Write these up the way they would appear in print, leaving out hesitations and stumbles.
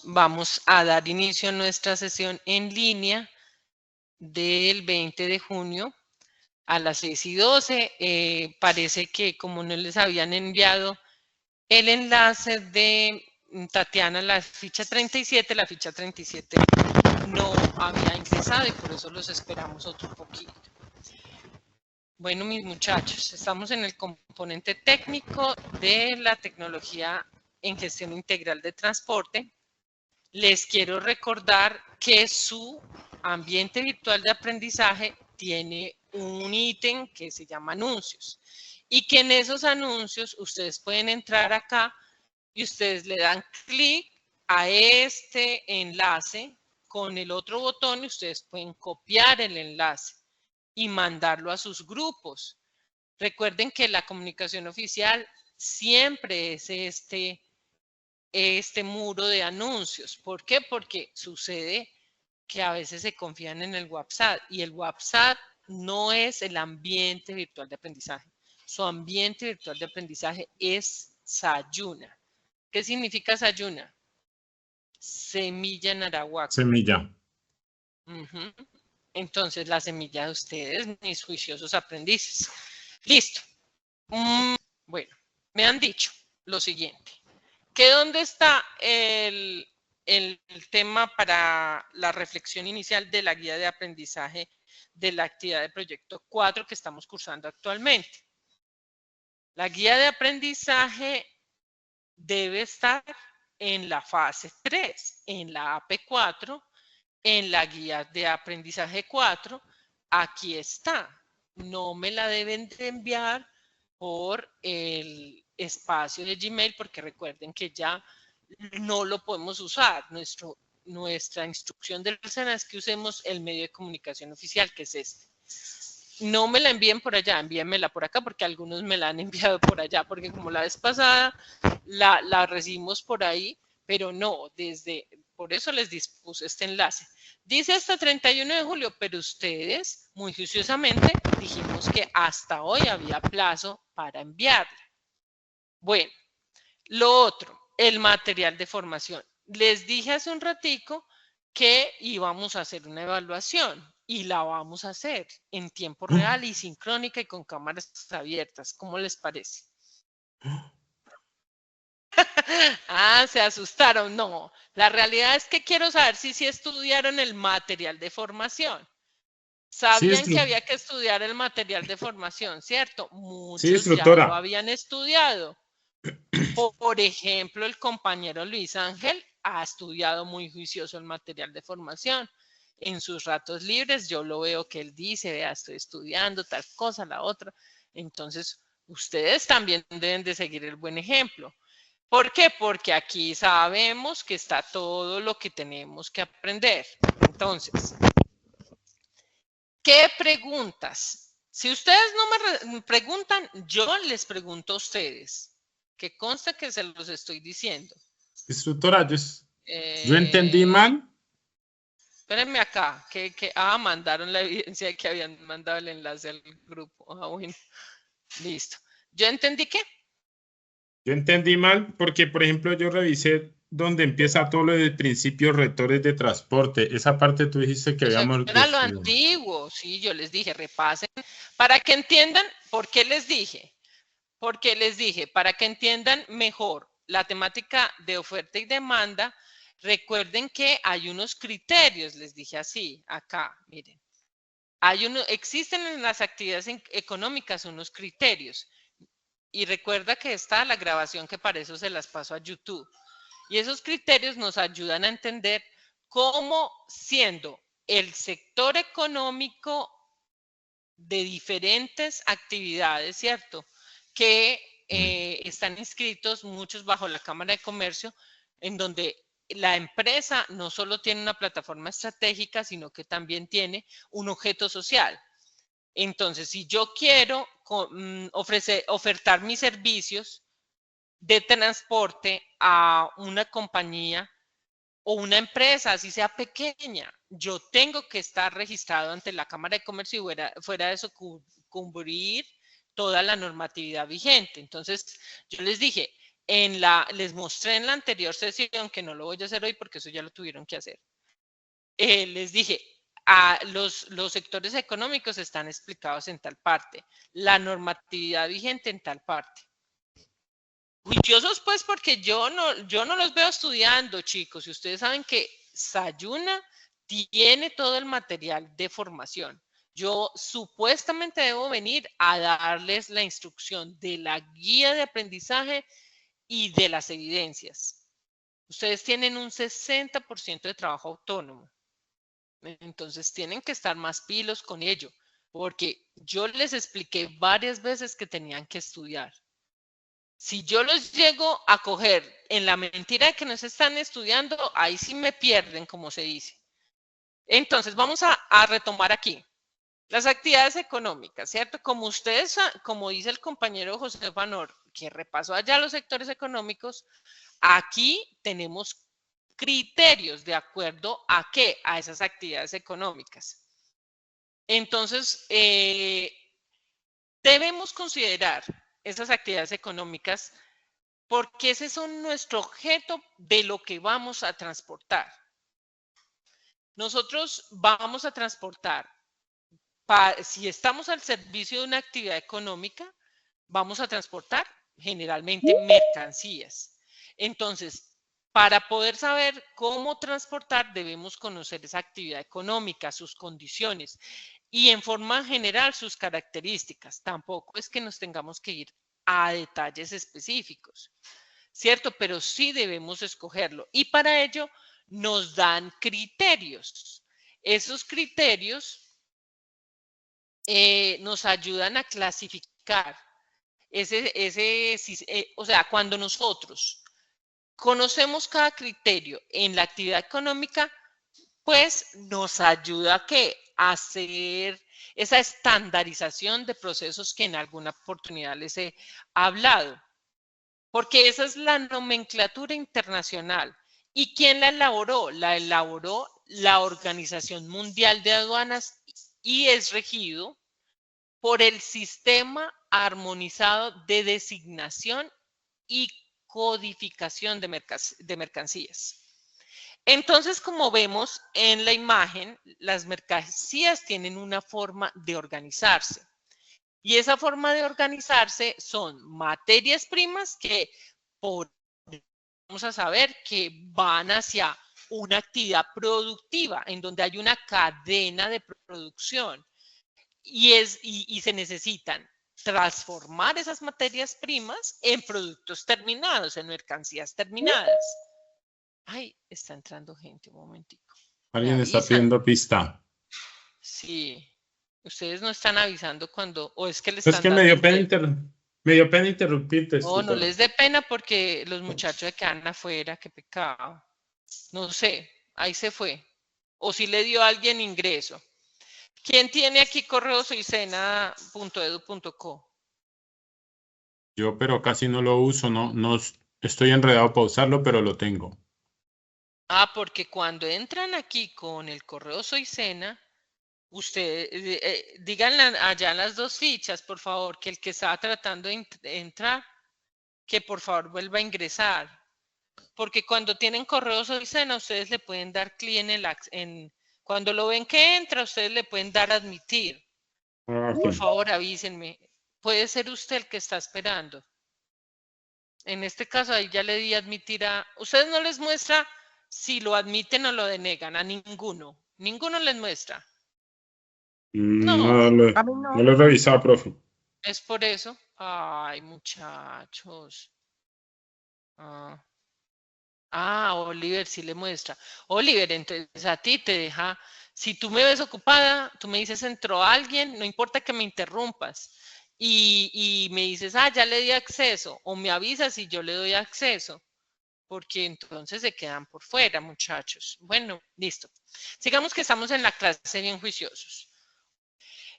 vamos a dar inicio a nuestra sesión en línea del 20 de junio a las 6:12. Parece que como no les habían enviado el enlace de Tatiana, la ficha 37 no había ingresado y por eso los esperamos otro poquito. Bueno, mis muchachos, estamos en el componente técnico de la tecnología en gestión integral de transporte. Les quiero recordar que su ambiente virtual de aprendizaje tiene un ítem que se llama anuncios y que en esos anuncios ustedes pueden entrar acá y ustedes le dan clic a este enlace con el otro botón y ustedes pueden copiar el enlace y mandarlo a sus grupos. Recuerden que la comunicación oficial siempre es este muro de anuncios. ¿Por qué? Porque sucede que a veces se confían en el WhatsApp y el WhatsApp no es el ambiente virtual de aprendizaje. Su ambiente virtual de aprendizaje es Sayuna. ¿Qué significa Sayuna? Semilla en Arahuaco. Semilla. Entonces, la semilla de ustedes, mis juiciosos aprendices. Listo. Bueno, me han dicho lo siguiente. ¿Que dónde está el tema para la reflexión inicial de la guía de aprendizaje de la actividad de proyecto 4 que estamos cursando actualmente? La guía de aprendizaje debe estar en la fase 3, en la AP4, en la guía de aprendizaje 4. Aquí está. No me la deben de enviar por el espacio de Gmail porque recuerden que ya no lo podemos usar. Nuestra instrucción del SENA es que usemos el medio de comunicación oficial, que es este. No me la envíen por allá, envíenmela por acá porque algunos me la han enviado por allá, porque como la vez pasada la recibimos por ahí, pero no, por eso les dispuse este enlace. Dice hasta 31 de julio, pero ustedes, muy juiciosamente, dijimos que hasta hoy había plazo para enviarla. Bueno, lo otro, el material de formación. Les dije hace un ratico que íbamos a hacer una evaluación y la vamos a hacer en tiempo real y sincrónica y con cámaras abiertas. ¿Cómo les parece? Se asustaron. No, la realidad es que quiero saber si estudiaron el material de formación. Sabían que había que estudiar el material de formación, ¿cierto? Muchos ya lo habían estudiado. Por ejemplo, el compañero Luis Ángel ha estudiado muy juicioso el material de formación. En sus ratos libres yo lo veo que él dice, vea, estoy estudiando tal cosa, la otra. Entonces, ustedes también deben de seguir el buen ejemplo. ¿Por qué? Porque aquí sabemos que está todo lo que tenemos que aprender. Entonces, ¿qué preguntas? Si ustedes no me preguntan, yo les pregunto a ustedes. Que consta que se los estoy diciendo. Instructora, yo entendí mal. Espérenme acá, mandaron la evidencia de que habían mandado el enlace al grupo. Bueno, listo. ¿Yo entendí qué? Yo entendí mal porque, por ejemplo, yo revisé donde empieza todo lo de principios rectores de transporte. Esa parte tú dijiste que habíamos... Era lo antiguo, sí, yo les dije, repasen. Para que entiendan, ¿por qué les dije? Porque les dije, para que entiendan mejor la temática de oferta y demanda, recuerden que hay unos criterios, les dije así, acá, miren. Existen en las actividades económicas unos criterios. Y recuerda que está la grabación que para eso se las paso a YouTube. Y esos criterios nos ayudan a entender cómo siendo el sector económico de diferentes actividades, ¿cierto? Que están inscritos muchos bajo la Cámara de Comercio, en donde la empresa no solo tiene una plataforma estratégica, sino que también tiene un objeto social. Entonces, si yo quiero ofertar mis servicios de transporte a una compañía o una empresa, así sea pequeña, yo tengo que estar registrado ante la Cámara de Comercio y fuera de eso cubrir toda la normatividad vigente. Entonces, yo les dije, les mostré en la anterior sesión, que no lo voy a hacer hoy porque eso ya lo tuvieron que hacer. Les dije, los sectores económicos están explicados en tal parte, la normatividad vigente en tal parte. Juiciosos pues porque yo no los veo estudiando, chicos, y ustedes saben que Sayuna tiene todo el material de formación. Yo supuestamente debo venir a darles la instrucción de la guía de aprendizaje y de las evidencias. Ustedes tienen un 60% de trabajo autónomo. Entonces tienen que estar más pilos con ello, porque yo les expliqué varias veces que tenían que estudiar. Si yo los llego a coger en la mentira de que no se están estudiando, ahí sí me pierden, como se dice. Entonces vamos a retomar aquí. Las actividades económicas, ¿cierto? Como ustedes, como dice el compañero José Fanor, que repasó allá los sectores económicos, aquí tenemos criterios de acuerdo a qué, a esas actividades económicas. Entonces, debemos considerar esas actividades económicas porque ese es nuestro objeto de lo que vamos a transportar. Nosotros vamos a transportar, si estamos al servicio de una actividad económica, vamos a transportar generalmente mercancías. Entonces, para poder saber cómo transportar, debemos conocer esa actividad económica, sus condiciones y en forma general sus características. Tampoco es que nos tengamos que ir a detalles específicos, ¿cierto? Pero sí debemos escogerlo. Y para ello nos dan criterios. Esos criterios nos ayudan a clasificar o sea, cuando nosotros conocemos cada criterio en la actividad económica, pues nos ayuda a ¿qué? A hacer esa estandarización de procesos que en alguna oportunidad les he hablado. Porque esa es la nomenclatura internacional. ¿Y quién la elaboró? La elaboró la Organización Mundial de Aduanas y es regido por el Sistema Armonizado de Designación y Codificación de Mercancías. Entonces, como vemos en la imagen, las mercancías tienen una forma de organizarse. Y esa forma de organizarse son materias primas que vamos a saber que van hacia una actividad productiva en donde hay una cadena de producción y se necesitan transformar esas materias primas en productos terminados, en mercancías terminadas. Ay, está entrando gente, un momentico. Alguien está pidiendo pista. Sí. Ustedes no están avisando cuando, o es que les Es están que dando me dio pena interrumpirte. Oh, no les dé pena porque los muchachos se quedan afuera, qué pecado. No sé, ahí se fue. O si le dio a alguien ingreso. ¿Quién tiene aquí correo soycena.edu.co? Yo, pero casi no lo uso, no estoy enredado para usarlo, pero lo tengo. Ah, porque cuando entran aquí con el correo Soycena, ustedes díganle allá en las dos fichas, por favor, que el que estaba tratando de entrar, que por favor vuelva a ingresar. Porque cuando tienen correo Soycena, ustedes le pueden dar clic cuando lo ven que entra, ustedes le pueden dar admitir. Por favor, avísenme. Puede ser usted el que está esperando. En este caso, ahí ya le di admitir a... Ustedes no les muestra si lo admiten o lo denegan, a ninguno. Ninguno les muestra. No lo he revisado, profe. Es por eso. Ay, muchachos. Oliver sí le muestra. Oliver, entonces a ti te deja, si tú me ves ocupada, tú me dices entró alguien, no importa que me interrumpas. Y me dices, ya le di acceso, o me avisas y yo le doy acceso, porque entonces se quedan por fuera, muchachos. Bueno, listo. Sigamos que estamos en la clase bien juiciosos.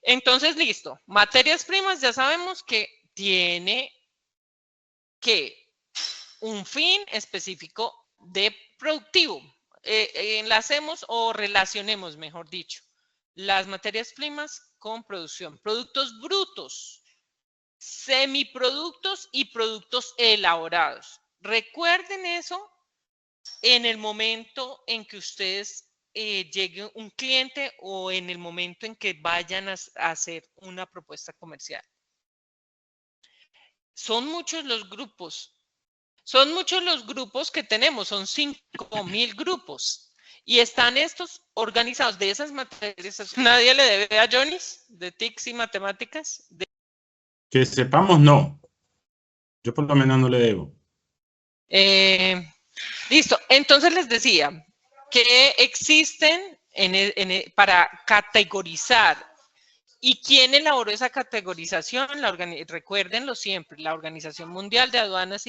Entonces, listo. Materias primas, ya sabemos que tiene que un fin específico de productivo. Enlacemos o relacionemos, mejor dicho, las materias primas con producción. Productos brutos, semiproductos y productos elaborados. Recuerden eso en el momento en que ustedes llegue un cliente o en el momento en que vayan a hacer una propuesta comercial. Son muchos los grupos. Son muchos los grupos que tenemos, son 5.000 grupos. Y están estos organizados de esas materias. ¿Nadie le debe a Jonis de TICS y matemáticas? Que sepamos, no. Yo por lo menos no le debo. Listo. Entonces les decía que existen para categorizar. ¿Y quién elaboró esa categorización? Recuérdenlo siempre, la Organización Mundial de Aduanas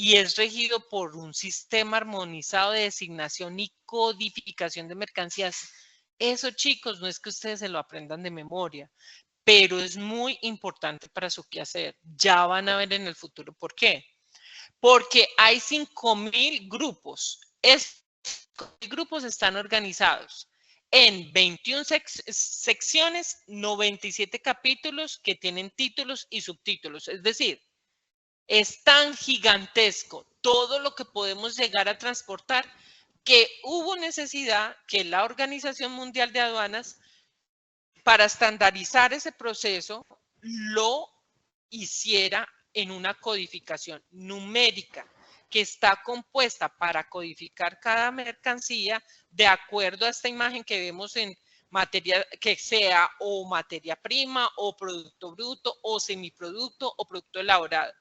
y es regido por un sistema armonizado de designación y codificación de mercancías. Eso, chicos, no es que ustedes se lo aprendan de memoria, pero es muy importante para su quehacer. Ya van a ver en el futuro por qué. Porque hay 5.000 grupos. Estos grupos están organizados en 21 secciones, 97 capítulos que tienen títulos y subtítulos. Es decir, es tan gigantesco todo lo que podemos llegar a transportar que hubo necesidad que la Organización Mundial de Aduanas, para estandarizar ese proceso, lo hiciera en una codificación numérica que está compuesta para codificar cada mercancía de acuerdo a esta imagen que vemos en materia, que sea o materia prima o producto bruto o semiproducto o producto elaborado.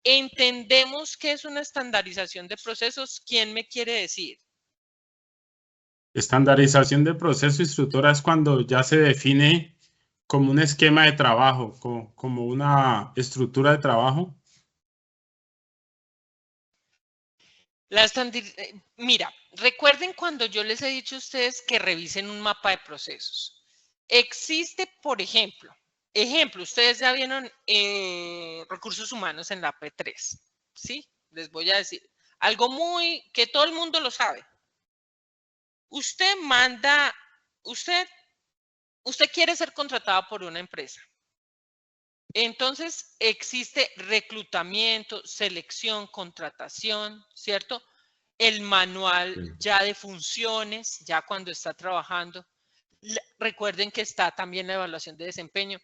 ¿Entendemos que es una estandarización de procesos? ¿Quién me quiere decir? Estandarización de proceso, instructora, es cuando ya se define como un esquema de trabajo, como una estructura de trabajo. Mira, recuerden cuando yo les he dicho a ustedes que revisen un mapa de procesos. Existe, por ejemplo, ustedes ya vieron recursos humanos en la P3, ¿sí? Les voy a decir algo muy que todo el mundo lo sabe. Usted quiere ser contratado por una empresa. Entonces, existe reclutamiento, selección, contratación, ¿cierto? El manual ya de funciones, ya cuando está trabajando. Recuerden que está también la evaluación de desempeño.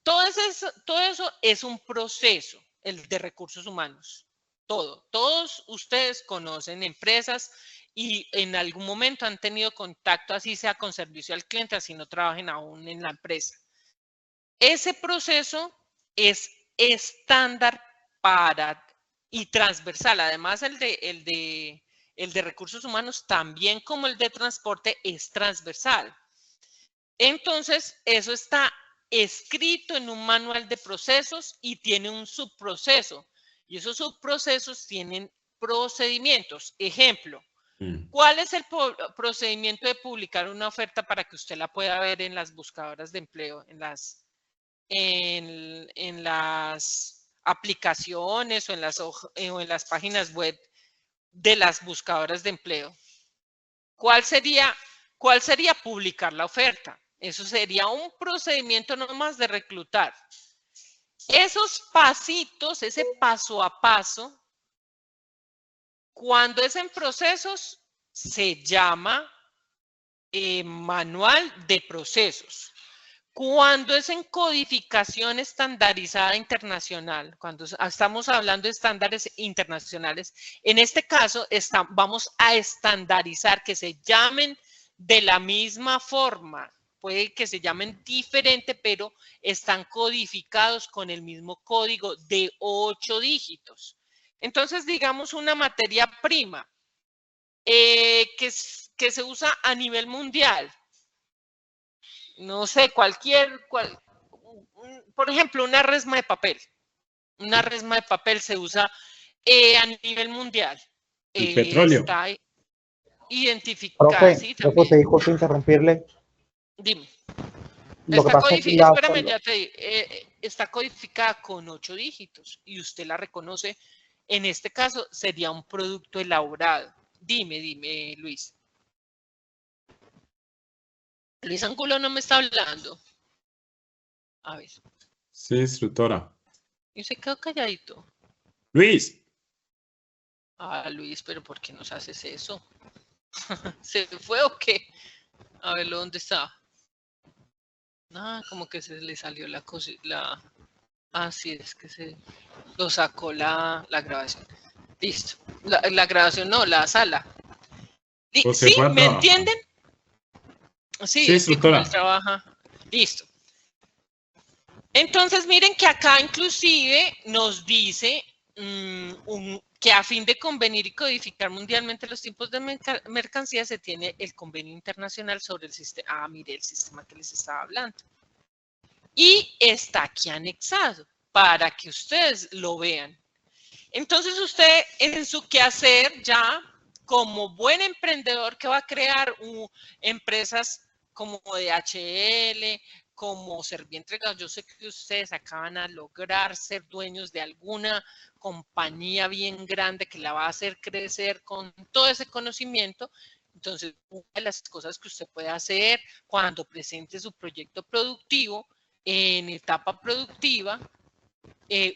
Todo eso es un proceso, el de recursos humanos. Todos ustedes conocen empresas y en algún momento han tenido contacto, así sea con servicio al cliente, así no trabajen aún en la empresa. Ese proceso es estándar y transversal. Además, el de recursos humanos, también como el de transporte, es transversal. Entonces, eso está escrito en un manual de procesos y tiene un subproceso. Y esos subprocesos tienen procedimientos. Ejemplo, ¿cuál es el procedimiento de publicar una oferta para que usted la pueda ver en las buscadoras de empleo, en las aplicaciones o en las páginas web de las buscadoras de empleo? ¿Cuál sería publicar la oferta? Eso sería un procedimiento nomás de reclutar. Esos pasitos, ese paso a paso, cuando es en procesos, se llama manual de procesos. Cuando es en codificación estandarizada internacional, cuando estamos hablando de estándares internacionales, en este caso vamos a estandarizar que se llamen de la misma forma. Puede que se llamen diferente, pero están codificados con el mismo código de 8 dígitos. Entonces, digamos una materia prima que se usa a nivel mundial. No sé, por ejemplo, una resma de papel. Una resma de papel se usa a nivel mundial. El petróleo. Está identificada. Profe, ¿Sí? profe, disculpe interrumpirle. Dime. Espérame, ya te digo. Está codificada con 8 dígitos y usted la reconoce. En este caso sería un producto elaborado. Dime, Luis. Luis Angulo no me está hablando. A ver. Sí, instructora. Y se quedó calladito. Luis. Ah, Luis, pero ¿por qué nos haces eso? ¿Se fue o qué? A ver, ¿dónde está? Ah, como que se le salió la cosa. Ah, sí, es que se lo sacó la grabación. Listo. La grabación no, la sala. O se ¿Sí? fue a ¿Me trabajar. entienden? Sí, Sí, es que como él instructora. trabaja. Listo. Entonces, miren que acá inclusive nos dice que a fin de convenir y codificar mundialmente los tipos de mercancías se tiene el convenio internacional sobre el sistema. Ah, mire el sistema que les estaba hablando. Y está aquí anexado para que ustedes lo vean. Entonces usted en su quehacer ya como buen emprendedor que va a crear empresas como DHL, como Servientregas, yo sé que ustedes acaban a lograr ser dueños de alguna compañía bien grande que la va a hacer crecer con todo ese conocimiento. Entonces, una de las cosas que usted puede hacer cuando presente su proyecto productivo en etapa productiva,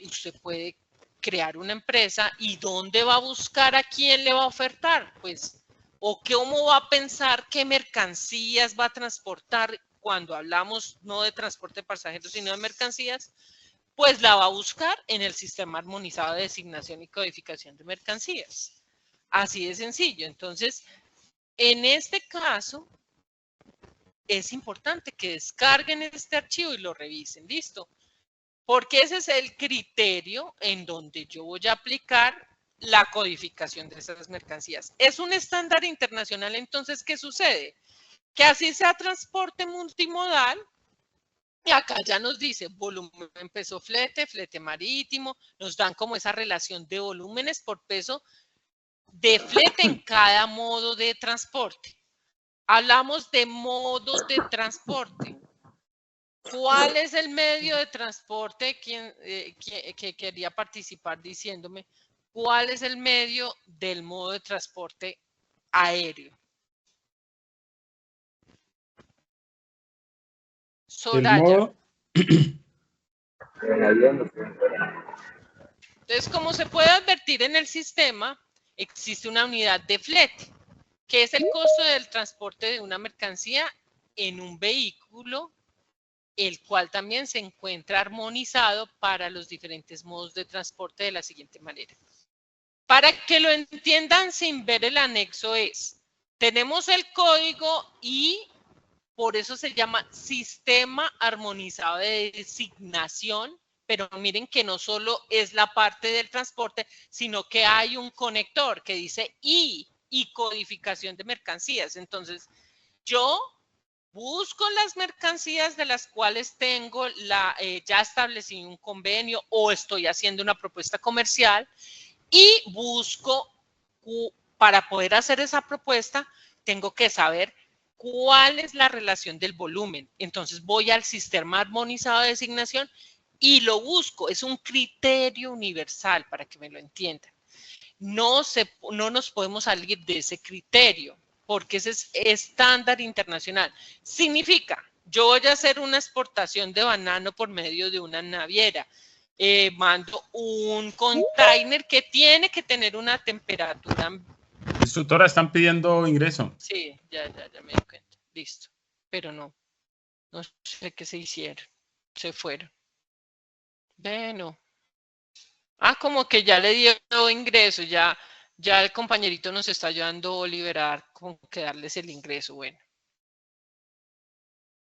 usted puede crear una empresa y dónde va a buscar a quién le va a ofertar, pues, o cómo va a pensar qué mercancías va a transportar cuando hablamos no de transporte de pasajeros, sino de mercancías, pues la va a buscar en el sistema armonizado de designación y codificación de mercancías. Así de sencillo. Entonces, en este caso, es importante que descarguen este archivo y lo revisen. Listo. Porque ese es el criterio en donde yo voy a aplicar la codificación de esas mercancías. Es un estándar internacional, entonces, ¿qué sucede? Que así sea transporte multimodal, y acá ya nos dice volumen, peso, flete, flete marítimo, nos dan como esa relación de volúmenes por peso de flete en cada modo de transporte. Hablamos de modos de transporte. ¿Cuál es el medio de transporte? Que quería participar diciéndome, ¿cuál es el medio del modo de transporte aéreo? El Soraya. modo. Entonces, como se puede advertir en el sistema, existe una unidad de flete, que es el costo del transporte de una mercancía en un vehículo, el cual también se encuentra armonizado para los diferentes modos de transporte de la siguiente manera. Para que lo entiendan sin ver el anexo tenemos el código y por eso se llama sistema armonizado de designación, pero miren que no solo es la parte del transporte, sino que hay un conector que dice y codificación de mercancías. Entonces, yo busco las mercancías de las cuales tengo ya establecido un convenio o estoy haciendo una propuesta comercial y busco, para poder hacer esa propuesta, tengo que saber cuál es la relación del volumen. Entonces voy al sistema armonizado de designación y lo busco. Es un criterio universal para que me lo entiendan. No nos podemos salir de ese criterio porque ese es estándar internacional. Significa, yo voy a hacer una exportación de banano por medio de una naviera. Mando un container que tiene que tener una temperatura. Instructora, están pidiendo ingreso. Sí, ya me di cuenta. Listo. Pero no sé qué se hicieron. Se fueron. Bueno. Ah, como que ya le dio ingreso, ya el compañerito nos está ayudando a liberar, como que darles el ingreso, bueno.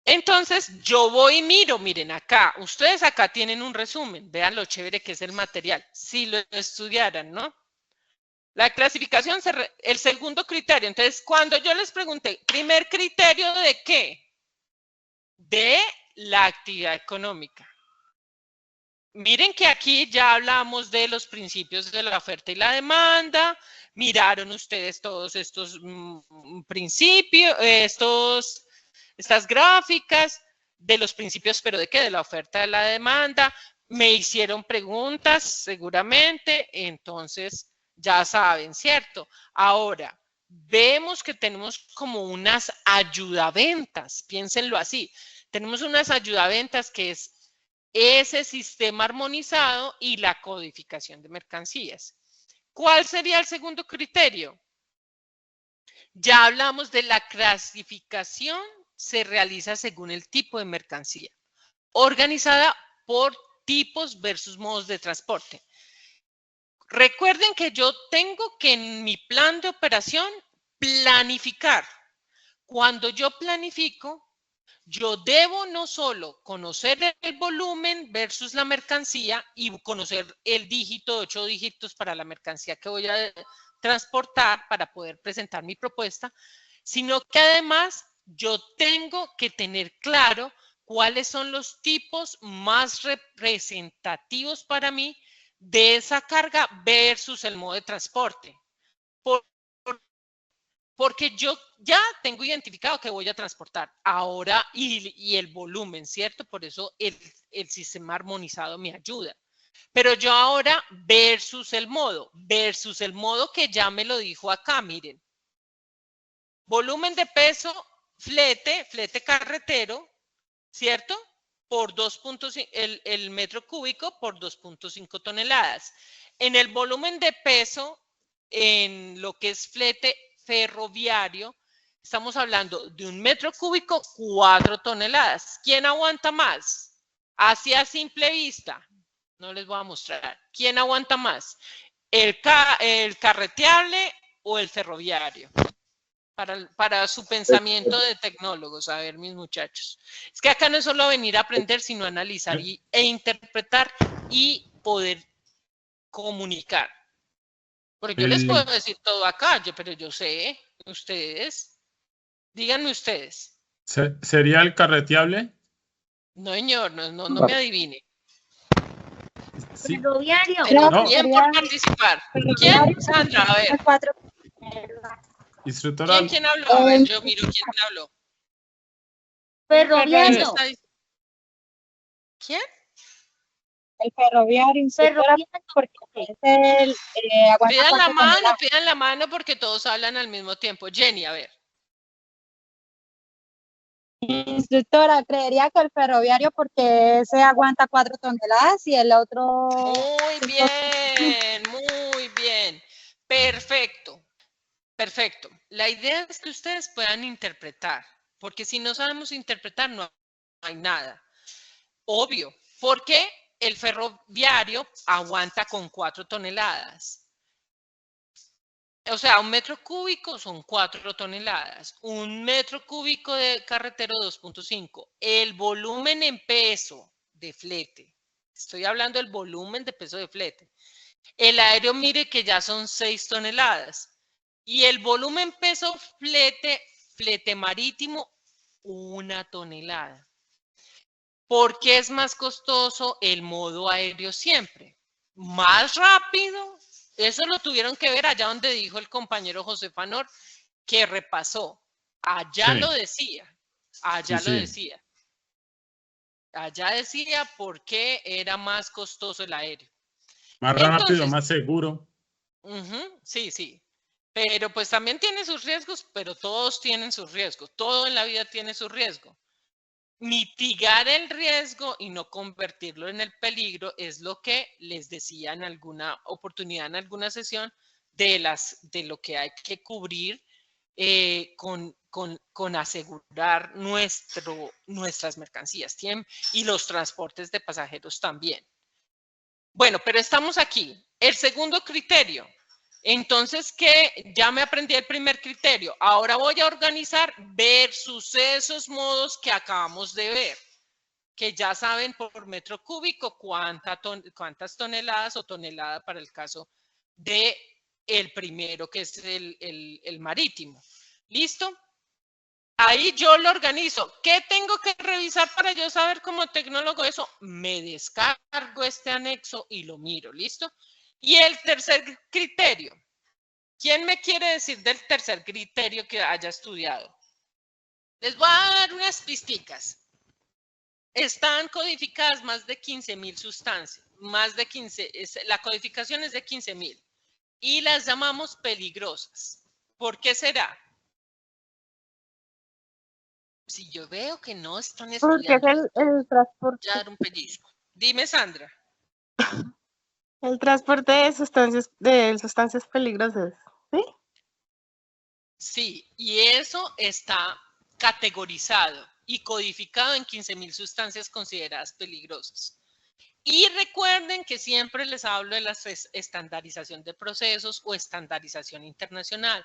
Entonces, yo voy y miro, miren acá, ustedes acá tienen un resumen, vean lo chévere que es el material, si lo estudiaran, ¿no? La clasificación, el segundo criterio, entonces, cuando yo les pregunté, primer criterio de qué? De la actividad económica. Miren que aquí ya hablamos de los principios de la oferta y la demanda, miraron ustedes todos estos principios, estas gráficas de los principios, pero ¿de qué? De la oferta y la demanda, me hicieron preguntas seguramente, entonces ya saben, ¿cierto? Ahora, vemos que tenemos como unas ayudaventas, piénsenlo así, tenemos unas ayudaventas que es ese sistema armonizado y la codificación de mercancías. ¿Cuál sería el segundo criterio? Ya hablamos de la clasificación, se realiza según el tipo de mercancía, organizada por tipos versus modos de transporte. Recuerden que yo tengo que en mi plan de operación planificar. Cuando yo planifico, yo debo no solo conocer el volumen versus la mercancía y conocer el dígito de 8 dígitos para la mercancía que voy a transportar para poder presentar mi propuesta, sino que además yo tengo que tener claro cuáles son los tipos más representativos para mí de esa carga versus el modo de transporte. Porque yo ya tengo identificado que voy a transportar ahora y el volumen, ¿cierto? Por eso el sistema armonizado me ayuda. Pero yo ahora versus el modo que ya me lo dijo acá, miren. Volumen de peso, flete carretero, ¿cierto? Por 2.5, el metro cúbico por 2.5 toneladas. En el volumen de peso, en lo que es flete ferroviario, estamos hablando de 1 metro cúbico, 4 toneladas. ¿Quién aguanta más? Así a simple vista, no les voy a mostrar. ¿Quién aguanta más? ¿El carreteable o el ferroviario? Para su pensamiento de tecnólogos, a ver, mis muchachos. Es que acá no es solo venir a aprender, sino analizar e interpretar y poder comunicar. Porque yo les puedo decir todo acá, pero yo sé, ustedes, díganme ustedes. ¿Sería el carreteable? No, señor, no me adivine. Sí. Ferroviario. No. Bien por participar. ¿Quién? Sandra, a ver. Instructora. ¿Quién habló? A ver, yo miro quién habló. Ferroviario. ¿Quién? El ferroviario, instructora, porque es el aguanta Pidan la mano porque todos hablan al mismo tiempo. Jenny, a ver. Instructora, creería que el ferroviario porque ese aguanta 4 toneladas y el otro... Muy bien, muy bien. Perfecto, perfecto. La idea es que ustedes puedan interpretar, porque si no sabemos interpretar no hay nada. Obvio, porque el ferroviario aguanta con 4 toneladas. O sea, 1 metro cúbico son 4 toneladas. 1 metro cúbico de carretero 2.5. El volumen en peso de flete. Estoy hablando del volumen de peso de flete. El aéreo, mire que ya son 6 toneladas. Y el volumen peso flete marítimo, 1 tonelada. ¿Por qué es más costoso el modo aéreo siempre? Más rápido. Eso lo tuvieron que ver allá donde dijo el compañero José Fanor, que repasó. Allá lo decía. Allá lo decía. Allá decía por qué era más costoso el aéreo. Más rápido, más seguro. Sí. Pero pues también tiene sus riesgos, pero todos tienen sus riesgos. Todo en la vida tiene su riesgo. Mitigar el riesgo y no convertirlo en el peligro es lo que les decía en alguna oportunidad, en alguna sesión, de lo que hay que cubrir con asegurar nuestras mercancías y los transportes de pasajeros también. Bueno, pero estamos aquí. El segundo criterio. Entonces, ¿qué? Ya me aprendí el primer criterio. Ahora voy a organizar versus esos modos que acabamos de ver. Que ya saben por metro cúbico cuántas toneladas o tonelada para el caso de el primero, que es el marítimo. ¿Listo? Ahí yo lo organizo. ¿Qué tengo que revisar para yo saber como tecnólogo eso? Me descargo este anexo y lo miro. ¿Listo? Y el tercer criterio. ¿Quién me quiere decir del tercer criterio que haya estudiado? Les voy a dar unas pisticas. Están codificadas más de 15.000 sustancias. Más de 15. La codificación es de 15.000. Y las llamamos peligrosas. ¿Por qué será? Si yo veo que no están estudiando. Porque es el transporte. Ya dar un pellizco. Dime, Sandra. El transporte de sustancias peligrosas, ¿sí? Sí, y eso está categorizado y codificado en 15.000 sustancias consideradas peligrosas. Y recuerden que siempre les hablo de la estandarización de procesos o estandarización internacional.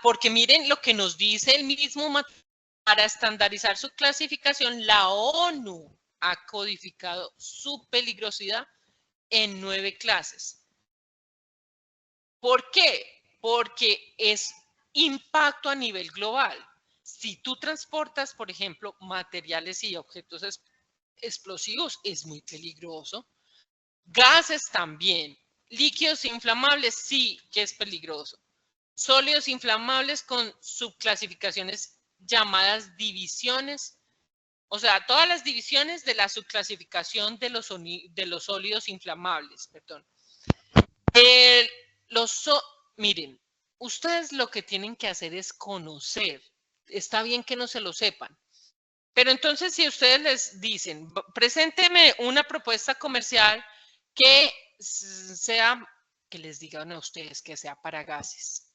Porque miren lo que nos dice el mismo material. Para estandarizar su clasificación, la ONU ha codificado su peligrosidad en 9 clases. ¿Por qué? Porque es impacto a nivel global. Si tú transportas, por ejemplo, materiales y objetos explosivos, es muy peligroso. Gases también. Líquidos inflamables, sí que es peligroso. Sólidos inflamables con subclasificaciones llamadas divisiones. O sea, todas las divisiones de la subclasificación de los sólidos inflamables. Perdón. Miren, ustedes lo que tienen que hacer es conocer. Está bien que no se lo sepan. Pero entonces, si ustedes les dicen, presénteme una propuesta comercial que sea, que les digan a ustedes que sea para gases.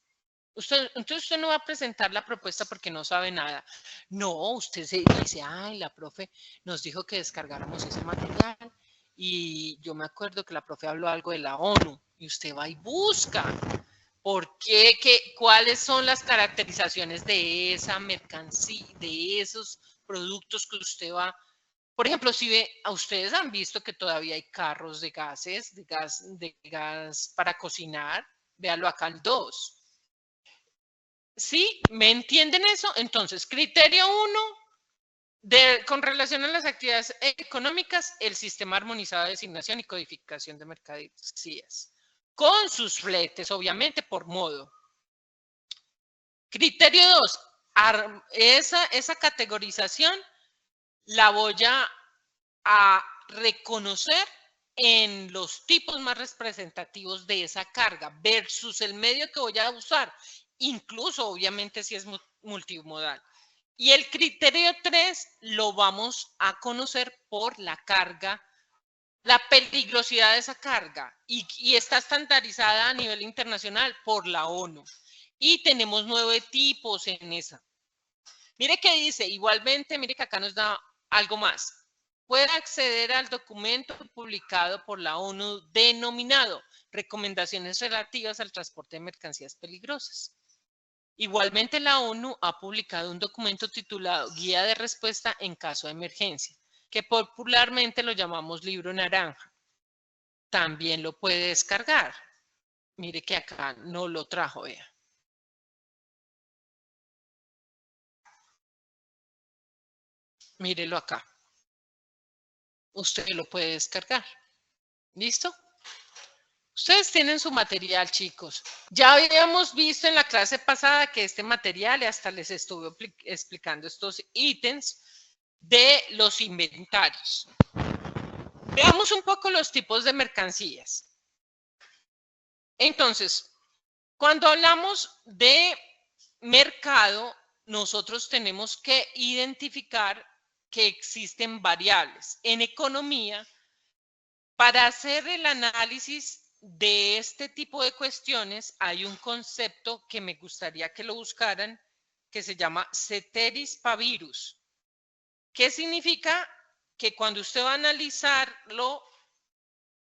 Entonces usted no va a presentar la propuesta porque no sabe nada. No, usted se dice, ay, la profe nos dijo que descargáramos ese material y yo me acuerdo que la profe habló algo de la ONU y usted va y busca. ¿Por qué? ¿Cuáles son las caracterizaciones de esa mercancía, de esos productos que usted va? Por ejemplo, si ustedes han visto que todavía hay carros de gases, de gas para cocinar, véalo acá el 2. ¿Sí? ¿Me entienden eso? Entonces, criterio 1, con relación a las actividades económicas, el sistema armonizado de designación y codificación de mercancías, con sus fletes, obviamente, por modo. Criterio 2, esa categorización la voy a reconocer en los tipos más representativos de esa carga versus el medio que voy a usar, incluso obviamente si es multimodal. Y el criterio 3 lo vamos a conocer por la carga, la peligrosidad de esa carga y está estandarizada a nivel internacional por la ONU. Y tenemos 9 tipos en esa. Mire que dice, igualmente, mire que acá nos da algo más. Puede acceder al documento publicado por la ONU denominado Recomendaciones relativas al transporte de mercancías peligrosas. Igualmente, la ONU ha publicado un documento titulado Guía de Respuesta en Caso de Emergencia, que popularmente lo llamamos Libro Naranja. También lo puede descargar. Mire que acá no lo trajo, vea. Mírelo acá. Usted lo puede descargar. ¿Listo? Ustedes tienen su material, chicos. Ya habíamos visto en la clase pasada que este material, hasta les estuve explicando estos ítems de los inventarios. Veamos un poco los tipos de mercancías. Entonces, cuando hablamos de mercado, nosotros tenemos que identificar que existen variables. En economía, para hacer el análisis de este tipo de cuestiones, hay un concepto que me gustaría que lo buscaran, que se llama ceteris paribus. ¿Qué significa? Que cuando usted va a analizarlo,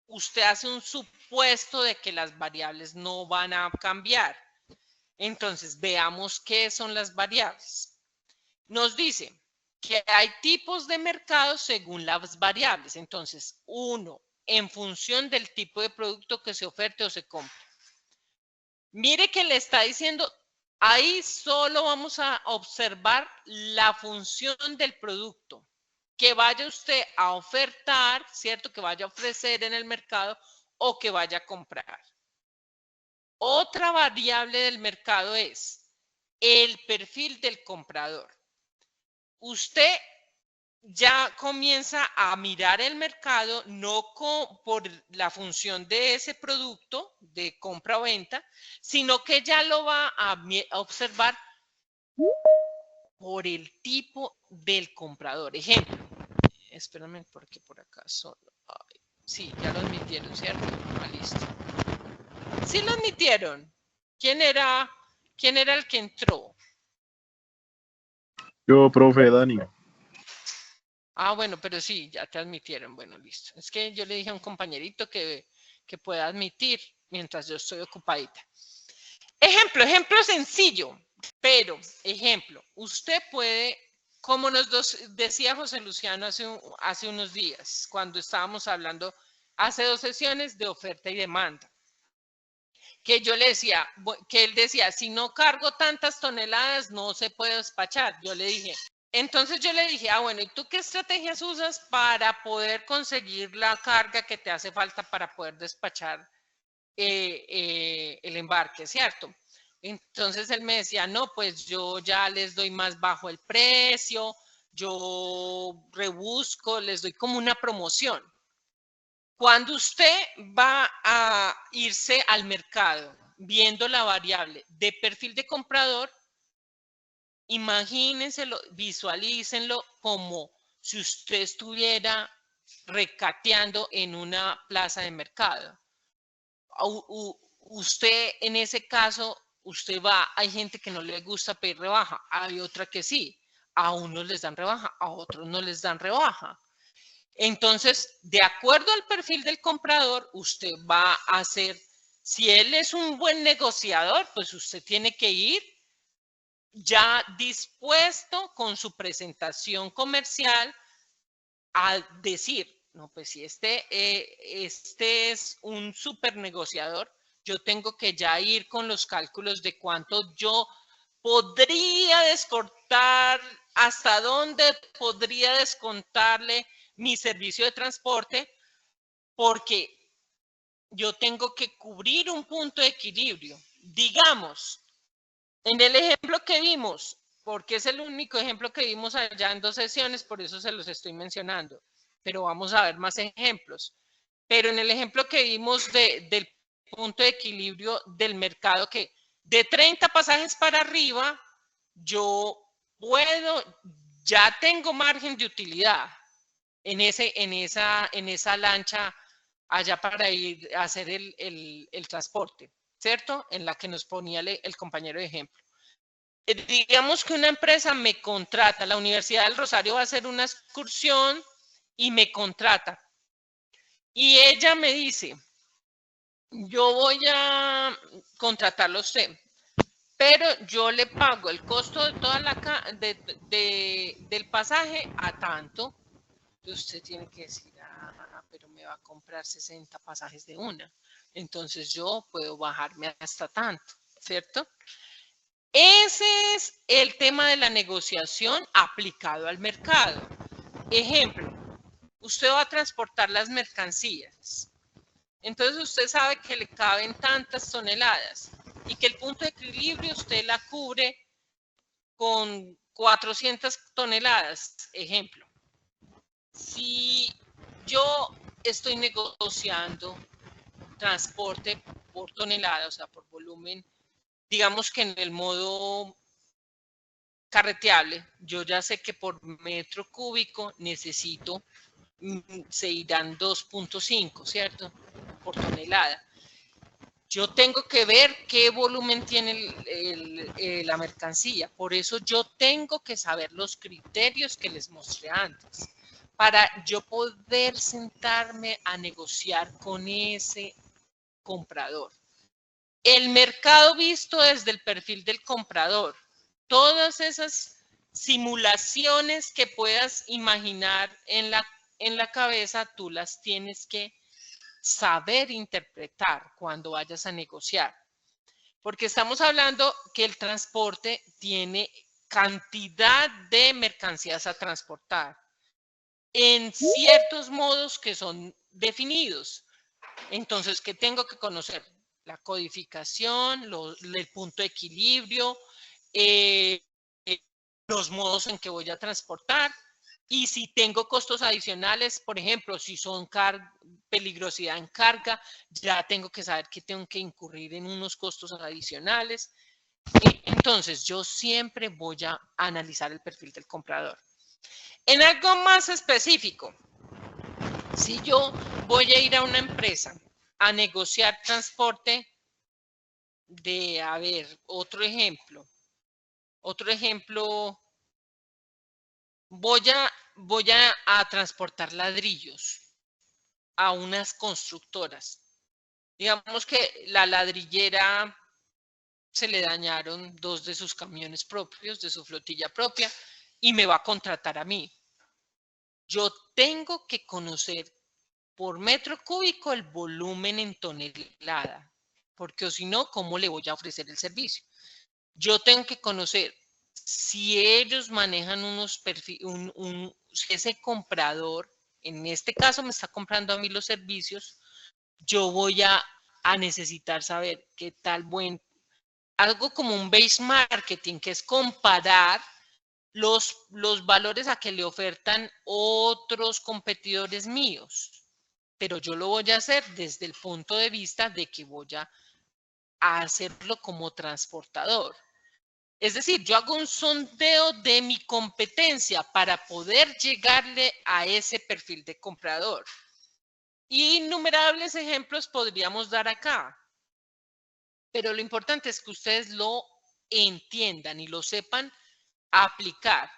usted hace un supuesto de que las variables no van a cambiar. Entonces, veamos qué son las variables. Nos dice que hay tipos de mercado según las variables. Entonces, 1, en función del tipo de producto que se oferte o se compre. Mire que le está diciendo, ahí solo vamos a observar la función del producto que vaya usted a ofertar, ¿cierto? Que vaya a ofrecer en el mercado o que vaya a comprar. Otra variable del mercado es el perfil del comprador. Usted ya comienza a mirar el mercado no por la función de ese producto de compra o venta, sino que ya lo va a observar por el tipo del comprador. Ejemplo, espérame porque por acá solo hay Sí, ya lo admitieron, ¿cierto? Ah, listo. Sí lo admitieron. ¿Quién era el que entró? Yo, profe Dani. Ah, bueno, pero sí, ya te admitieron. Bueno, listo. Es que yo le dije a un compañerito que pueda admitir mientras yo estoy ocupadita. Ejemplo sencillo, pero ejemplo, usted puede, como nos decía José Luciano hace unos días, cuando estábamos hablando, hace 2 sesiones de oferta y demanda, que yo le decía, que él decía, si no cargo tantas toneladas, no se puede despachar. Yo le dije, entonces yo le dije, bueno, ¿y tú qué estrategias usas para poder conseguir la carga que te hace falta para poder despachar el embarque, ¿cierto? Entonces él me decía, no, pues yo ya les doy más bajo el precio, yo rebusco, les doy como una promoción. Cuando usted va a irse al mercado viendo la variable de perfil de comprador, imagínenselo, visualícenlo como si usted estuviera recateando en una plaza de mercado. Usted en ese caso, usted va, hay gente que no le gusta pedir rebaja, hay otra que sí, a unos les dan rebaja, a otros no les dan rebaja. Entonces, de acuerdo al perfil del comprador, usted va a hacer, si él es un buen negociador, pues usted tiene que ir ya dispuesto con su presentación comercial a decir, no, pues si este es un súper negociador, yo tengo que ya ir con los cálculos de cuánto yo podría descontar, hasta dónde podría descontarle mi servicio de transporte, porque yo tengo que cubrir un punto de equilibrio. Digamos, en el ejemplo que vimos, porque es el único ejemplo que vimos allá en 2 sesiones, por eso se los estoy mencionando, pero vamos a ver más ejemplos. Pero en el ejemplo que vimos del punto de equilibrio del mercado, que de 30 pasajes para arriba, yo puedo, ya tengo margen de utilidad en esa lancha allá para ir a hacer el transporte, ¿cierto? En la que nos ponía el compañero de ejemplo. Digamos que una empresa me contrata, la Universidad del Rosario va a hacer una excursión y me contrata. Y ella me dice, yo voy a contratarlo a usted, pero yo le pago el costo de toda del pasaje a tanto. Usted tiene que decir, pero me va a comprar 60 pasajes de una. Entonces yo puedo bajarme hasta tanto, ¿cierto? Ese es el tema de la negociación aplicado al mercado. Ejemplo, usted va a transportar las mercancías. Entonces usted sabe que le caben tantas toneladas y que el punto de equilibrio usted la cubre con 400 toneladas. Ejemplo, si yo estoy negociando transporte por tonelada, o sea, por volumen, digamos que en el modo carreteable, yo ya sé que por metro cúbico necesito, se irán 2.5, ¿cierto? Por tonelada. Yo tengo que ver qué volumen tiene la mercancía. Por eso yo tengo que saber los criterios que les mostré antes, para yo poder sentarme a negociar con ese comprador. El mercado visto desde el perfil del comprador. Todas esas simulaciones que puedas imaginar en la cabeza, tú las tienes que saber interpretar cuando vayas a negociar. Porque estamos hablando que el transporte tiene cantidad de mercancías a transportar en ciertos modos que son definidos. Entonces, ¿qué tengo que conocer? La codificación, el punto de equilibrio, los modos en que voy a transportar. Y si tengo costos adicionales, por ejemplo, si son peligrosidad en carga, ya tengo que saber que tengo que incurrir en unos costos adicionales. Entonces, yo siempre voy a analizar el perfil del comprador. En algo más específico, Si yo voy a ir a una empresa a negociar transporte de, a ver, otro ejemplo, voy a transportar ladrillos a unas constructoras. Digamos que la ladrillera se le dañaron 2 de sus camiones propios, de su flotilla propia, y me va a contratar a mí. Yo tengo que conocer por metro cúbico el volumen en tonelada, porque o si no, ¿cómo le voy a ofrecer el servicio? Yo tengo que conocer si ellos manejan unos perfiles, si ese comprador, en este caso me está comprando a mí los servicios, yo voy a necesitar saber qué tal algo como un base marketing, que es comparar los valores a que le ofertan otros competidores míos. Pero yo lo voy a hacer desde el punto de vista de que voy a hacerlo como transportador. Es decir, yo hago un sondeo de mi competencia para poder llegarle a ese perfil de comprador. Innumerables ejemplos podríamos dar acá. Pero lo importante es que ustedes lo entiendan y lo sepan aplicar.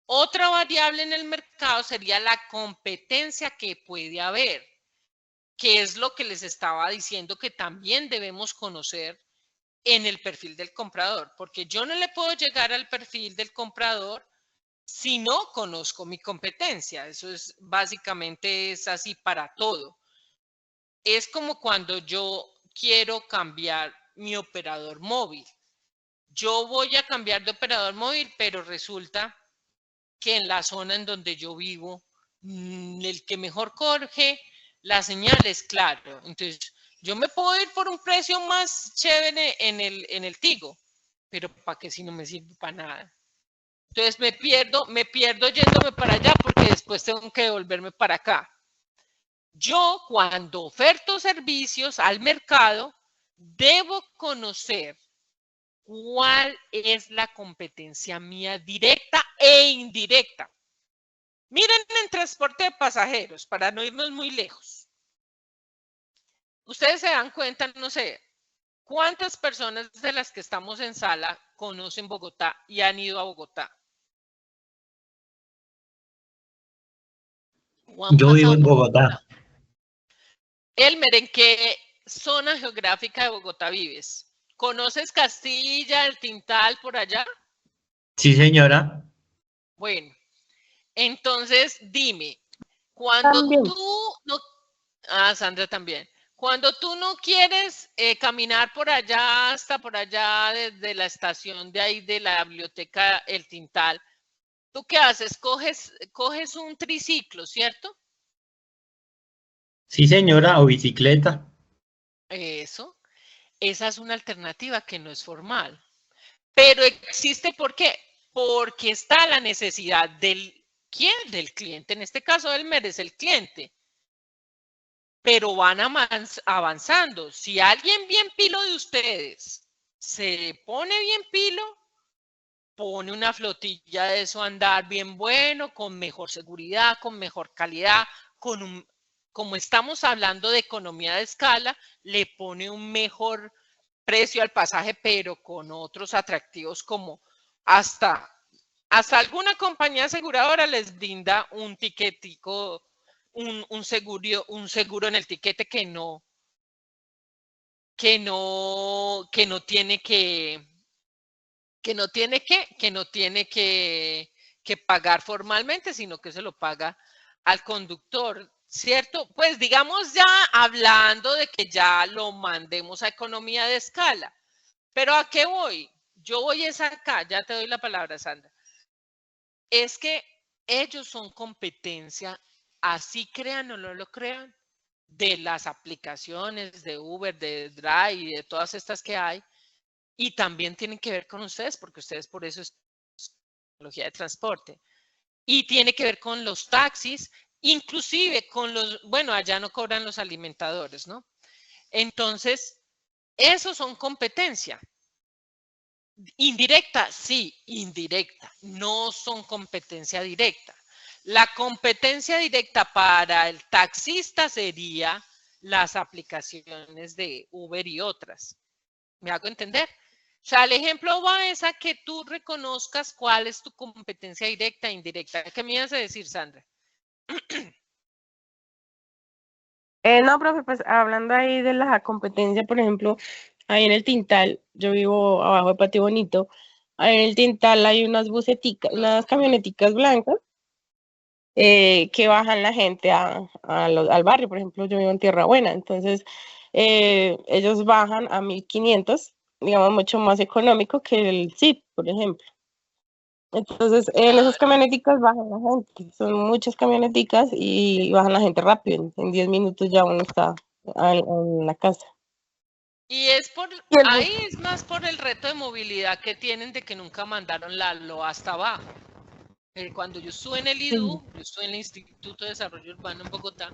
Otra variable en el mercado sería la competencia que puede haber, que es lo que les estaba diciendo que también debemos conocer en el perfil del comprador, porque yo no le puedo llegar al perfil del comprador si no conozco mi competencia. Eso es básicamente es así para todo. Es como cuando yo quiero cambiar mi operador móvil. Yo voy a cambiar de operador móvil, pero resulta que en la zona en donde yo vivo, el que mejor coge la señal es Claro. Entonces, yo me puedo ir por un precio más chévere en el Tigo, pero ¿para qué si no me sirve para nada? Entonces me pierdo yéndome para allá porque después tengo que devolverme para acá. Yo cuando oferto servicios al mercado, debo conocer cuál es la competencia mía directa e indirecta. Miren en transporte de pasajeros, para no irnos muy lejos. Ustedes se dan cuenta, no sé, ¿cuántas personas de las que estamos en sala conocen Bogotá y han ido a Bogotá? Yo vivo en Bogotá. Elmer, ¿en qué zona geográfica de Bogotá vives? ¿Conoces Castilla, el Tintal, por allá? Sí, señora. Bueno, entonces dime, cuando También. tú no... Ah, Sandra también. Cuando tú no quieres caminar por allá, hasta por allá, desde la estación de ahí de la biblioteca El Tintal, ¿tú qué haces? Coges un triciclo, ¿cierto? Sí, señora, o bicicleta. Eso. Esa es una alternativa que no es formal. Pero existe, ¿por qué? Porque está la necesidad ¿quién? Del cliente. En este caso, él merece el cliente. Pero van avanzando. Si alguien bien pilo de ustedes se pone bien pilo, pone una flotilla de eso a andar bien bueno, con mejor seguridad, con mejor calidad, como estamos hablando de economía de escala, le pone un mejor precio al pasaje, pero con otros atractivos como hasta alguna compañía aseguradora les brinda un tiquetico, un seguro en el tiquete que no tiene que pagar formalmente, sino que se lo paga al conductor, ¿cierto? Pues digamos ya hablando de que ya lo mandemos a economía de escala. Pero ¿a qué voy? Yo voy es acá, ya te doy la palabra, Sandra. Es que ellos son competencia, así crean o no lo crean, de las aplicaciones de Uber, de Drive y de todas estas que hay. Y también tienen que ver con ustedes, porque ustedes por eso es tecnología de transporte. Y tiene que ver con los taxis, inclusive con bueno, allá no cobran los alimentadores, ¿no? Entonces, esos son competencia. Indirecta, sí, indirecta. No son competencia directa. La competencia directa para el taxista sería las aplicaciones de Uber y otras. ¿Me hago entender? O sea, el ejemplo va es a que tú reconozcas cuál es tu competencia directa e indirecta. ¿Qué me ibas a decir, Sandra? No, profe, pues hablando ahí de la competencia, por ejemplo, ahí en el Tintal, yo vivo abajo de Patio Bonito, ahí en el Tintal hay unas buseticas, unas camioneticas blancas que bajan la gente al barrio. Por ejemplo, yo vivo en Tierra Buena, entonces ellos bajan a 1.500, digamos, mucho más económico que el CIT, por ejemplo. Entonces, en esas camioneticas bajan la gente, son muchas camioneticas y bajan la gente rápido, en 10 minutos ya uno está en la casa. Y es por, Y el bus, ahí es más por el reto de movilidad que tienen de que nunca mandaron la LO hasta abajo. Cuando yo estuve en el IDU, yo estuve en el Instituto de Desarrollo Urbano en Bogotá,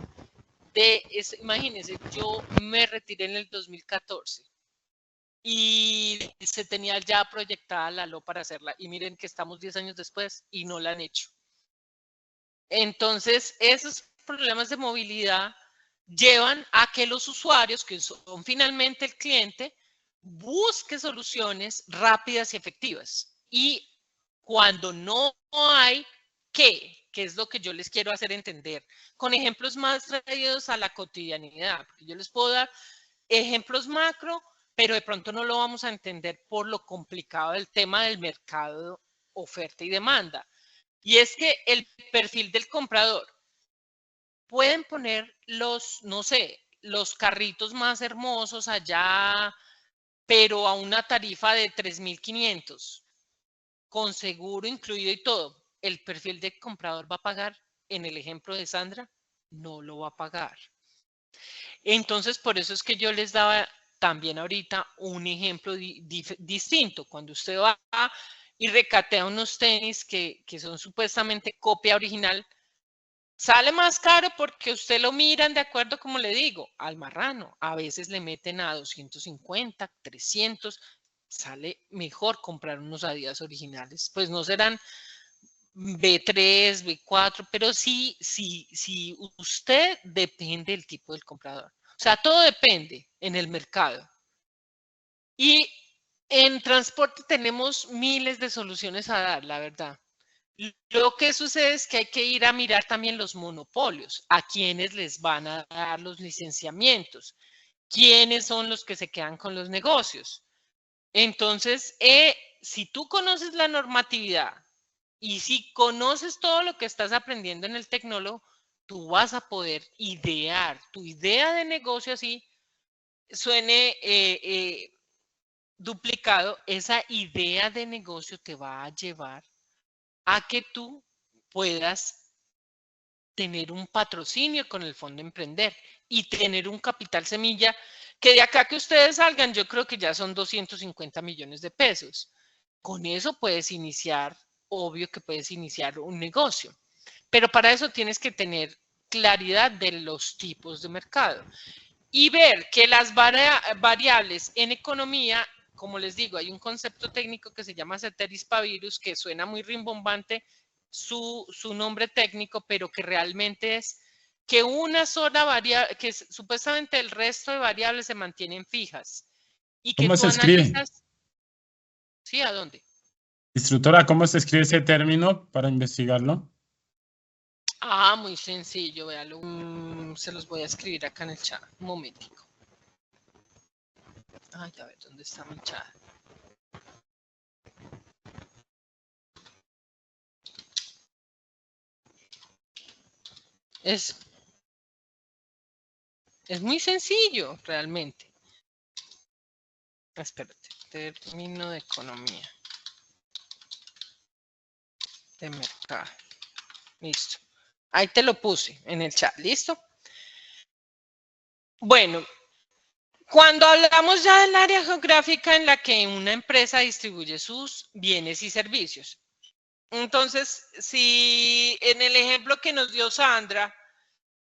imagínense, yo me retiré en el 2014 y se tenía ya proyectada la LO para hacerla. Y miren que estamos 10 años después y no la han hecho. Entonces, esos problemas de movilidad llevan a que los usuarios, que son finalmente el cliente, busque soluciones rápidas y efectivas. Y cuando no hay qué es lo que yo les quiero hacer entender, con ejemplos más traídos a la cotidianidad, porque yo les puedo dar ejemplos macro, pero de pronto no lo vamos a entender por lo complicado del tema del mercado, oferta y demanda. Y es que el perfil del comprador, pueden poner no sé, los carritos más hermosos allá, pero a una tarifa de 3.500, con seguro incluido y todo. El perfil del comprador va a pagar, en el ejemplo de Sandra, no lo va a pagar. Entonces, por eso es que yo les daba también ahorita un ejemplo distinto. Cuando usted va y recatea unos tenis que son supuestamente copia original, sale más caro porque usted lo miran de acuerdo, como le digo, al marrano. A veces le meten a 250, 300. Sale mejor comprar unos Adidas originales. Pues no serán B3, B4, pero sí usted depende del tipo del comprador. O sea, todo depende en el mercado. Y en transporte tenemos miles de soluciones a dar, la verdad. Lo que sucede es que hay que ir a mirar también los monopolios, a quienes les van a dar los licenciamientos, quiénes son los que se quedan con los negocios. Entonces, si tú conoces la normatividad y si conoces todo lo que estás aprendiendo en el tecnólogo, tú vas a poder idear tu idea de negocio, así suene duplicado, esa idea de negocio te va a llevar a que tú puedas tener un patrocinio con el Fondo Emprender y tener un capital semilla que de acá que ustedes salgan, yo creo que ya son 250 millones de pesos. Con eso puedes iniciar, obvio que puedes iniciar un negocio, pero para eso tienes que tener claridad de los tipos de mercado y ver que las variables en economía, como les digo, hay un concepto técnico que se llama ceteris paribus, que suena muy rimbombante su nombre técnico, pero que realmente es que una sola variable, que supuestamente el resto de variables se mantienen fijas y que ¿Cómo tú se escribe? analizas. ¿Sí? ¿A dónde? Instructora, ¿cómo se escribe ese término para investigarlo? Ah, muy sencillo, véalo. Se los voy a escribir acá en el chat. Un momentico. Ay, a ver, ¿dónde está mi chat? Es muy sencillo, realmente. Espérate, término de economía. De mercado. Listo. Ahí te lo puse en el chat, ¿listo? Bueno, cuando hablamos ya del área geográfica en la que una empresa distribuye sus bienes y servicios. Entonces, si en el ejemplo que nos dio Sandra,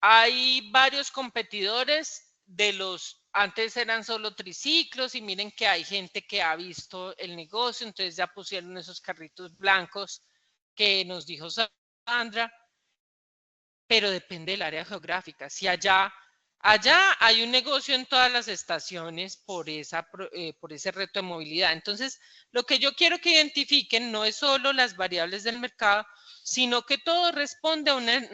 hay varios competidores de antes eran solo triciclos y miren que hay gente que ha visto el negocio, entonces ya pusieron esos carritos blancos que nos dijo Sandra. pero depende del área geográfica. Si allá hay un negocio en todas las estaciones por ese reto de movilidad. Entonces, lo que yo quiero que identifiquen no es solo las variables del mercado, sino que todo responde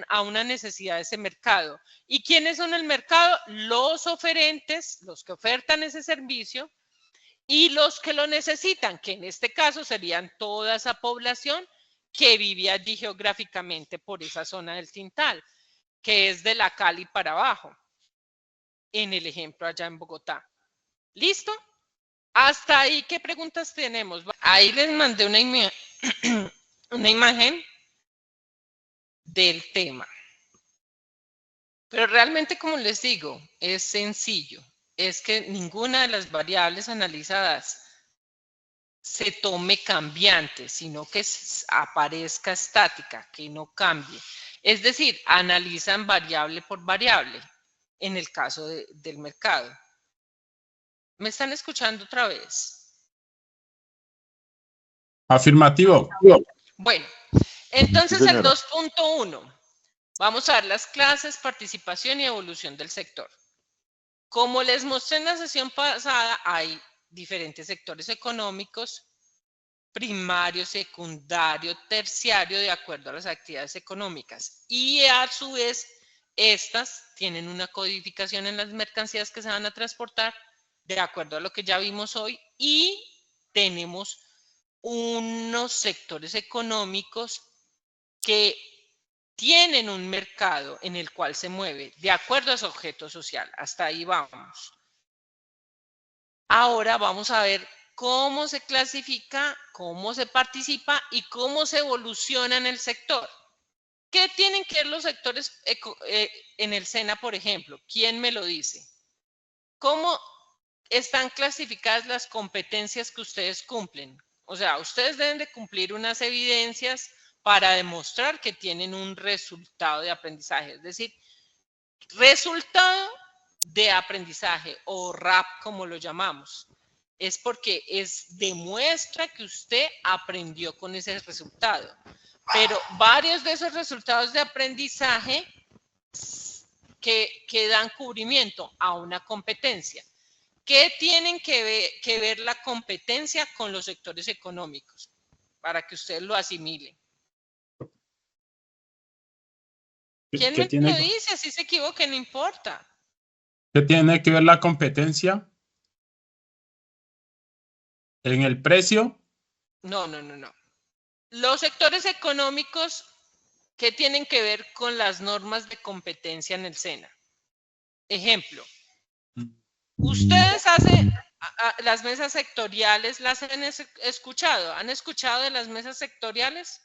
a una necesidad de ese mercado. ¿Y quiénes son el mercado? Los oferentes, los que ofertan ese servicio, y los que lo necesitan, que en este caso serían toda esa población que vive allí geográficamente por esa zona del Tintal, que es de la Cali para abajo, en el ejemplo allá en Bogotá. ¿Listo? Hasta ahí, ¿qué preguntas tenemos? Ahí les mandé una imagen del tema. Pero realmente, como les digo, es sencillo. Es que ninguna de las variables analizadas se tome cambiante, sino que aparezca estática, que no cambie. Es decir, analizan variable por variable en el caso del mercado. ¿Me están escuchando otra vez? Afirmativo. Bueno, entonces el 2.1. Vamos a ver las clases, participación y evolución del sector. Como les mostré en la sesión pasada, hay diferentes sectores económicos, primario, secundario, terciario, de acuerdo a las actividades económicas. Y a su vez, estas tienen una codificación en las mercancías que se van a transportar, de acuerdo a lo que ya vimos hoy, y tenemos unos sectores económicos que tienen un mercado en el cual se mueve de acuerdo a su objeto social. Hasta ahí vamos. Ahora vamos a ver cómo se clasifica, cómo se participa y cómo se evoluciona en el sector. ¿Qué tienen que ver los sectores en el SENA, por ejemplo? ¿Quién me lo dice? ¿Cómo están clasificadas las competencias que ustedes cumplen? O sea, ustedes deben de cumplir unas evidencias para demostrar que tienen un resultado de aprendizaje. Es decir, resultado de aprendizaje o RAP, como lo llamamos. Es porque demuestra que usted aprendió con ese resultado. Pero varios de esos resultados de aprendizaje que dan cubrimiento a una competencia. ¿Qué tienen que ver la competencia con los sectores económicos? Para que ustedes lo asimilen. ¿Quién me lo dice? Si se equivoque, no importa. ¿Qué tiene que ver la competencia? ¿En el precio? No. Los sectores económicos, ¿qué tienen que ver con las normas de competencia en el SENA? Ejemplo, ustedes hacen las mesas sectoriales, ¿las han escuchado? ¿Han escuchado de las mesas sectoriales?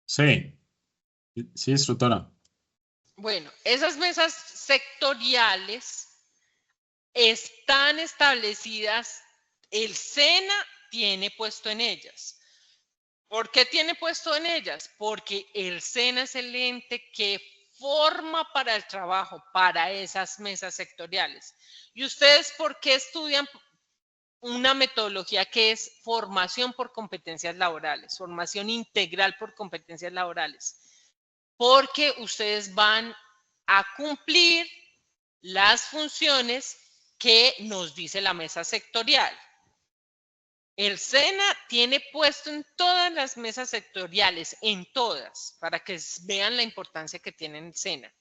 Sí, instructora. Bueno, esas mesas sectoriales están establecidas, el SENA tiene puesto en ellas. ¿Por qué tiene puesto en ellas? Porque el SENA es el ente que forma para el trabajo, para esas mesas sectoriales. ¿Y ustedes por qué estudian una metodología que es formación por competencias laborales, formación integral por competencias laborales? Porque ustedes van a cumplir las funciones que nos dice la mesa sectorial. El SENA tiene puesto en todas las mesas sectoriales, en todas, para que vean la importancia que tiene el SENA.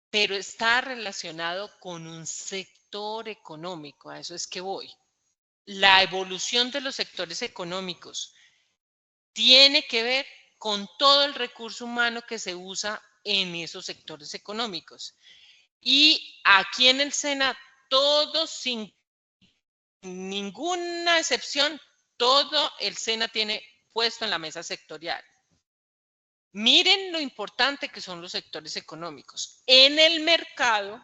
Pero está relacionado con un sector económico, a eso es que voy. La evolución de los sectores económicos tiene que ver con todo el recurso humano que se usa en esos sectores económicos. Y aquí en el SENA, todos sin ninguna excepción, todo el SENA tiene puesto en la mesa sectorial. Miren lo importante que son los sectores económicos. En el mercado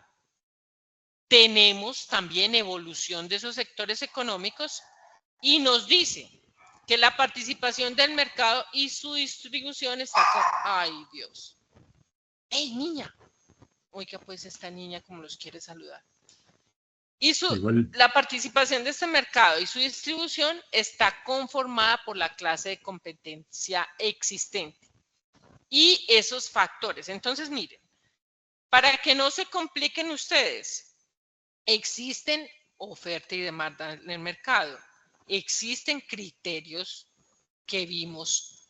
tenemos también evolución de esos sectores económicos y nos dice que la participación del mercado y su distribución está con... ¡Ay, Dios! ¡Ey, niña! Oiga, pues esta niña como los quiere saludar. Y la participación de este mercado y su distribución está conformada por la clase de competencia existente. y esos factores. Entonces, miren, para que no se compliquen ustedes, existen oferta y demanda en el mercado, existen criterios que vimos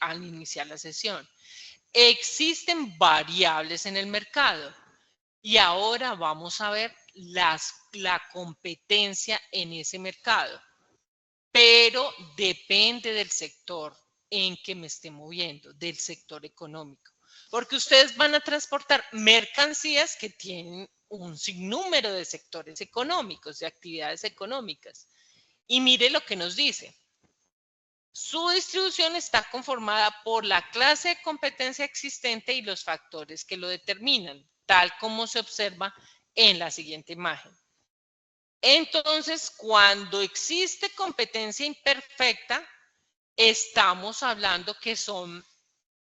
al iniciar la sesión, existen variables en el mercado y ahora vamos a ver la competencia en ese mercado, pero depende del sector en que me esté moviendo, del sector económico, porque ustedes van a transportar mercancías que tienen un sinnúmero de sectores económicos, de actividades económicas. Y mire lo que nos dice. Su distribución está conformada por la clase de competencia existente y los factores que lo determinan, tal como se observa en la siguiente imagen. Entonces, cuando existe competencia imperfecta, estamos hablando que son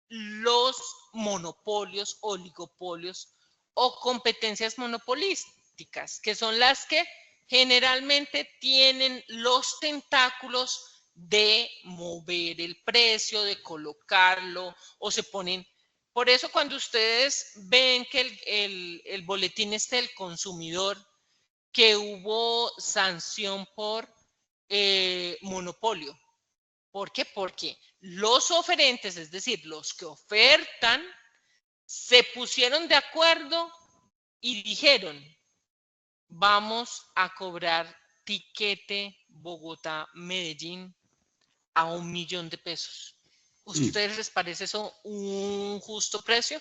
los monopolios, oligopolios o competencias monopolísticas, que son las que generalmente tienen los tentáculos de mover el precio, de colocarlo o se ponen. Por eso cuando ustedes ven que el boletín del consumidor, que hubo sanción por monopolio. ¿Por qué? Porque los oferentes, es decir, los que ofertan, se pusieron de acuerdo y dijeron, vamos a cobrar tiquete Bogotá-Medellín a 1 millón de pesos. ¿Ustedes les parece eso un justo precio?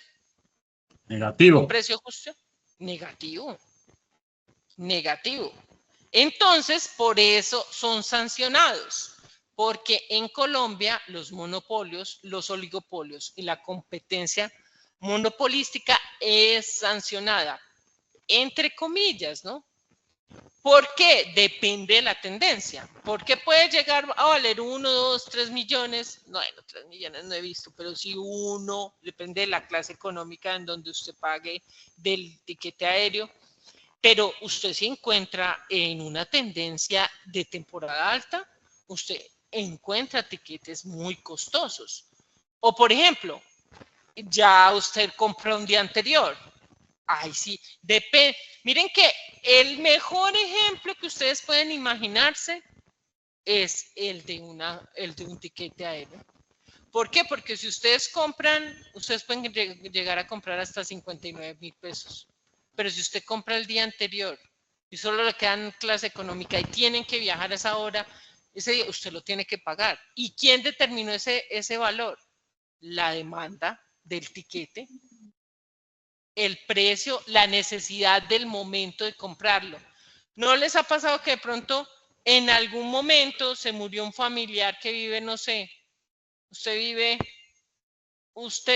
Negativo. ¿Un precio justo? Negativo. Negativo. Entonces, por eso son sancionados. Porque en Colombia los monopolios, los oligopolios y la competencia monopolística es sancionada, entre comillas, ¿no? ¿Por qué? Depende de la tendencia. Porque puede llegar a valer 1, 2, 3 millones. No, bueno, 3 millones no he visto, pero sí 1, depende de la clase económica en donde usted pague del tiquete aéreo. Pero usted se encuentra en una tendencia de temporada alta, usted encuentra tiquetes muy costosos. O por ejemplo, ya usted compró un día anterior. Ay, sí, depende. Miren que el mejor ejemplo que ustedes pueden imaginarse es el de un tiquete aéreo. ¿Por qué? Porque si ustedes compran, ustedes pueden llegar a comprar hasta 59,000 pesos. Pero si usted compra el día anterior y solo le quedan clase económica y tienen que viajar a esa hora, ese día usted lo tiene que pagar. ¿Y quién determinó ese valor? La demanda del tiquete, el precio, la necesidad del momento de comprarlo. ¿No les ha pasado que de pronto en algún momento se murió un familiar que vive, no sé, usted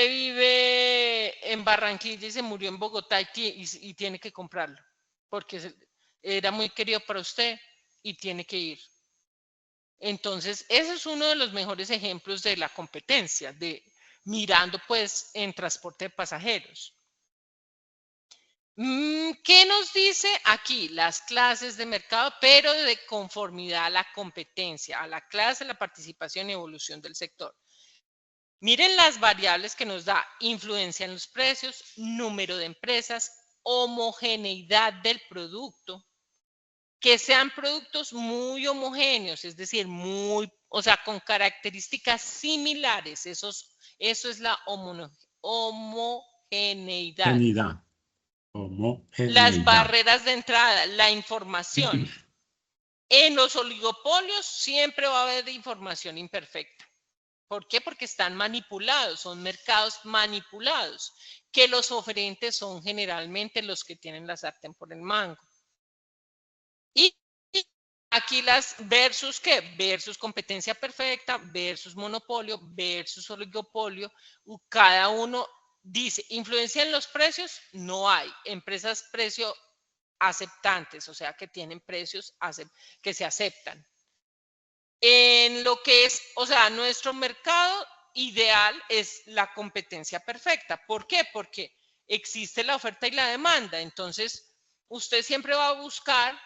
vive en Barranquilla y se murió en Bogotá y tiene que comprarlo porque era muy querido para usted y tiene que ir? Entonces, ese es uno de los mejores ejemplos de la competencia, mirando pues en transporte de pasajeros. ¿Qué nos dice aquí? Las clases de mercado, pero de conformidad a la competencia, a la clase, la participación y evolución del sector. Miren las variables que nos da: influencia en los precios, número de empresas, homogeneidad del producto, que sean productos muy homogéneos, es decir, con características similares. Eso es la homogeneidad. Las barreras de entrada, la información. En los oligopolios siempre va a haber información imperfecta. ¿Por qué? Porque están manipulados, son mercados manipulados, que los oferentes son generalmente los que tienen la sartén por el mango. Y aquí las versus, ¿qué? Versus competencia perfecta, versus monopolio, versus oligopolio. Cada uno dice, influencia en los precios, no hay. Empresas precio aceptantes, o sea, que tienen precios que se aceptan. En lo que es, o sea, nuestro mercado ideal es la competencia perfecta. ¿Por qué? Porque existe la oferta y la demanda. Entonces, usted siempre va a buscar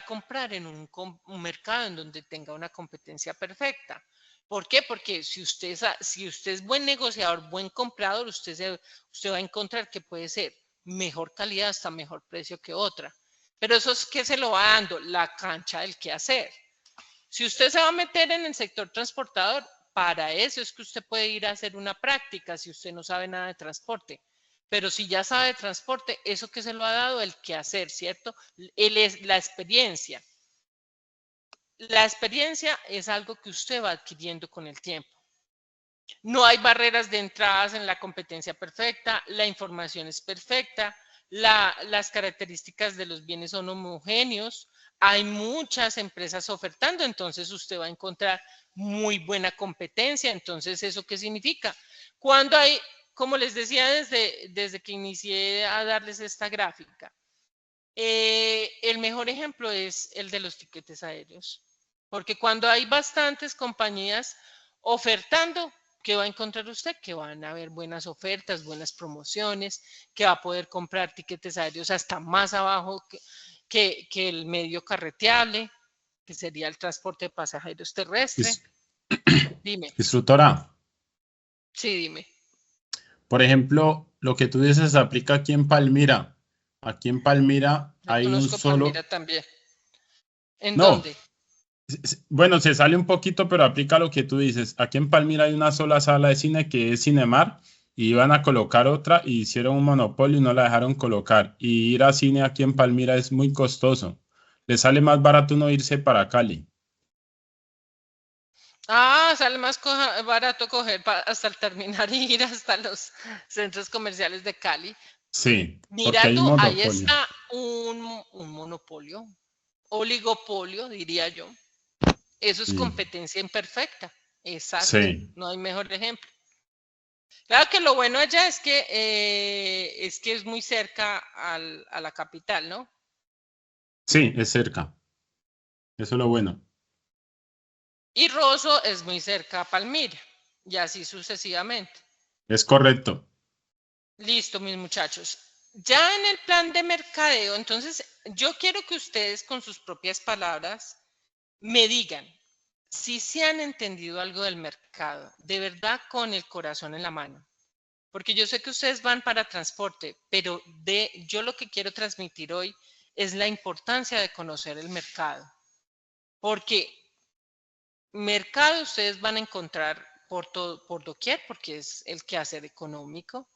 comprar en un mercado en donde tenga una competencia perfecta. ¿Por qué? Porque si usted es buen negociador, buen comprador, usted va a encontrar que puede ser mejor calidad hasta mejor precio que otra. Pero eso es que se lo va dando la cancha del qué hacer. Si usted se va a meter en el sector transportador, para eso es que usted puede ir a hacer una práctica si usted no sabe nada de transporte. Pero si ya sabe de transporte, eso que se lo ha dado el qué hacer, ¿cierto? La experiencia. La experiencia es algo que usted va adquiriendo con el tiempo. No hay barreras de entradas en la competencia perfecta, la información es perfecta, las características de los bienes son homogéneos, hay muchas empresas ofertando, entonces usted va a encontrar muy buena competencia. Entonces, ¿eso qué significa? Cuando hay, como les decía desde que inicié a darles esta gráfica, el mejor ejemplo es el de los tiquetes aéreos. Porque cuando hay bastantes compañías ofertando, ¿qué va a encontrar usted? Que van a haber buenas ofertas, buenas promociones, que va a poder comprar tiquetes aéreos hasta más abajo que el medio carreteable, que sería el transporte de pasajeros terrestre. Dime. Instructora. Sí, dime. Por ejemplo, lo que tú dices aplica aquí en Palmira. Aquí en Palmira hay un solo... Palmira también. ¿En No. dónde? Bueno, se sale un poquito, pero aplica lo que tú dices. Aquí en Palmira hay una sola sala de cine que es Cinemar y iban a colocar otra y hicieron un monopolio y no la dejaron colocar. Y ir a cine aquí en Palmira es muy costoso. Le sale más barato uno irse para Cali. Ah, sale más barato coger hasta el terminar y ir hasta los centros comerciales de Cali. Sí, porque Mira hay un tú, ahí monopolio. está un monopolio, oligopolio, diría yo. Eso es Sí. competencia imperfecta. Exacto. Sí. No hay mejor ejemplo. Claro que lo bueno allá es que es muy cerca a la capital, ¿no? Sí, es cerca. Eso es lo bueno. Y Rosso es muy cerca a Palmira, y así sucesivamente. Es correcto. Listo, mis muchachos. Ya en el plan de mercadeo, entonces, yo quiero que ustedes con sus propias palabras me digan si se han entendido algo del mercado, de verdad con el corazón en la mano. Porque yo sé que ustedes van para transporte, pero yo lo que quiero transmitir hoy es la importancia de conocer el mercado. Porque mercado ustedes van a encontrar por doquier, porque es el quehacer económico.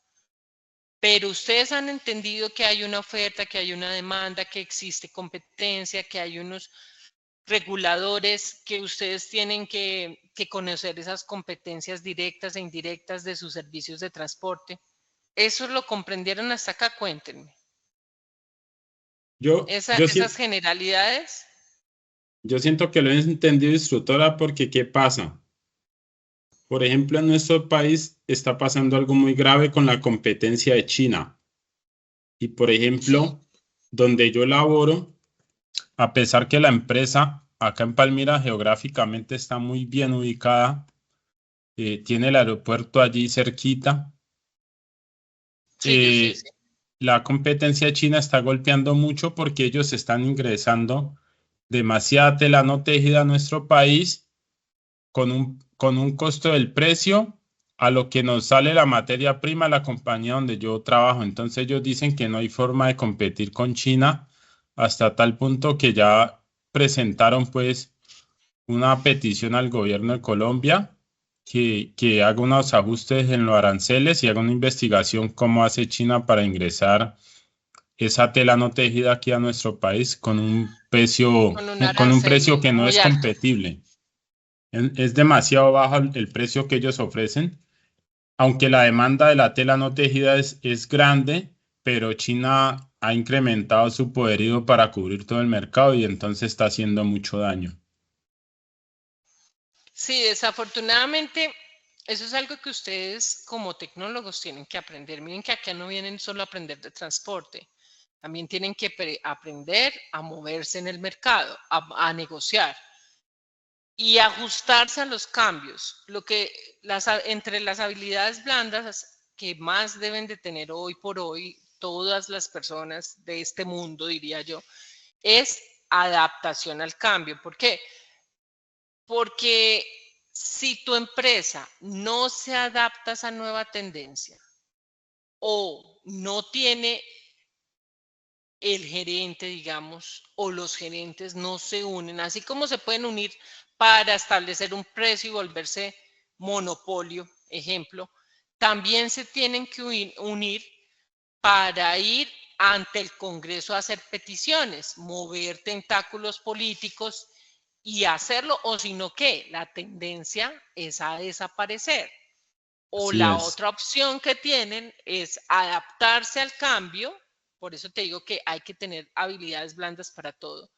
Pero ustedes han entendido que hay una oferta, que hay una demanda, que existe competencia, que hay unos reguladores, que ustedes tienen que conocer esas competencias directas e indirectas de sus servicios de transporte. ¿Eso lo comprendieron hasta acá? Cuéntenme. Esas generalidades. Yo siento que lo he entendido, instructora, porque ¿qué pasa? Por ejemplo, en nuestro país está pasando algo muy grave con la competencia de China. Y por ejemplo, donde yo laboro, a pesar que la empresa acá en Palmira geográficamente está muy bien ubicada, tiene el aeropuerto allí cerquita, Sí, yo sé. la competencia de China está golpeando mucho porque ellos están ingresando demasiada tela no tejida a nuestro país con un costo del precio a lo que nos sale la materia prima, la compañía donde yo trabajo. Entonces ellos dicen que no hay forma de competir con China hasta tal punto que ya presentaron pues una petición al gobierno de Colombia que haga unos ajustes en los aranceles y haga una investigación cómo hace China para ingresar esa tela no tejida aquí a nuestro país con un precio que no es competible. Es demasiado bajo el precio que ellos ofrecen, aunque la demanda de la tela no tejida es grande, pero China ha incrementado su poderío para cubrir todo el mercado y entonces está haciendo mucho daño. Sí, desafortunadamente, eso es algo que ustedes como tecnólogos tienen que aprender. Miren que acá no vienen solo a aprender de transporte, también tienen que aprender a moverse en el mercado, a negociar y ajustarse a los cambios. Entre las habilidades blandas que más deben de tener hoy por hoy todas las personas de este mundo, diría yo, es adaptación al cambio. ¿Por qué? Porque Si tu empresa no se adapta a esa nueva tendencia o no tiene el gerente, digamos, o los gerentes no se unen, así como se pueden unir para establecer un precio y volverse monopolio, ejemplo, también se tienen que unir para ir ante el Congreso a hacer peticiones, mover tentáculos políticos y hacerlo, o si no, ¿qué? La tendencia es a desaparecer. O Así la es. otra opción que tienen es adaptarse al cambio, por eso te digo que hay que tener habilidades blandas para todo,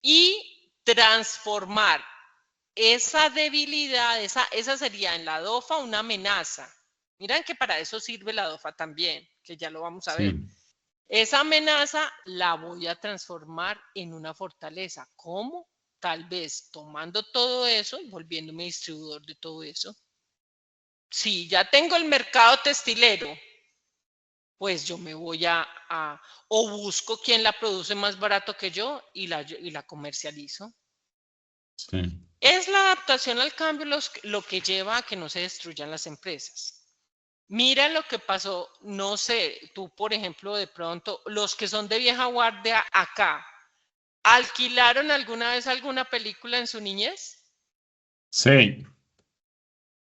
y transformar esa debilidad, esa sería en la DOFA una amenaza. Miren que para eso sirve la DOFA también, que ya lo vamos a ver. Sí. Esa amenaza la voy a transformar en una fortaleza. ¿Cómo? Tal vez tomando todo eso y volviéndome distribuidor de todo eso. Si ya tengo el mercado textilero, pues yo me voy o busco quien la produce más barato que yo y la comercializo. Sí. Es la adaptación al cambio lo que lleva a que no se destruyan las empresas. Mira lo que pasó, no sé, tú por ejemplo, de pronto, los que son de vieja guardia acá, ¿alquilaron alguna vez alguna película en su niñez? Sí.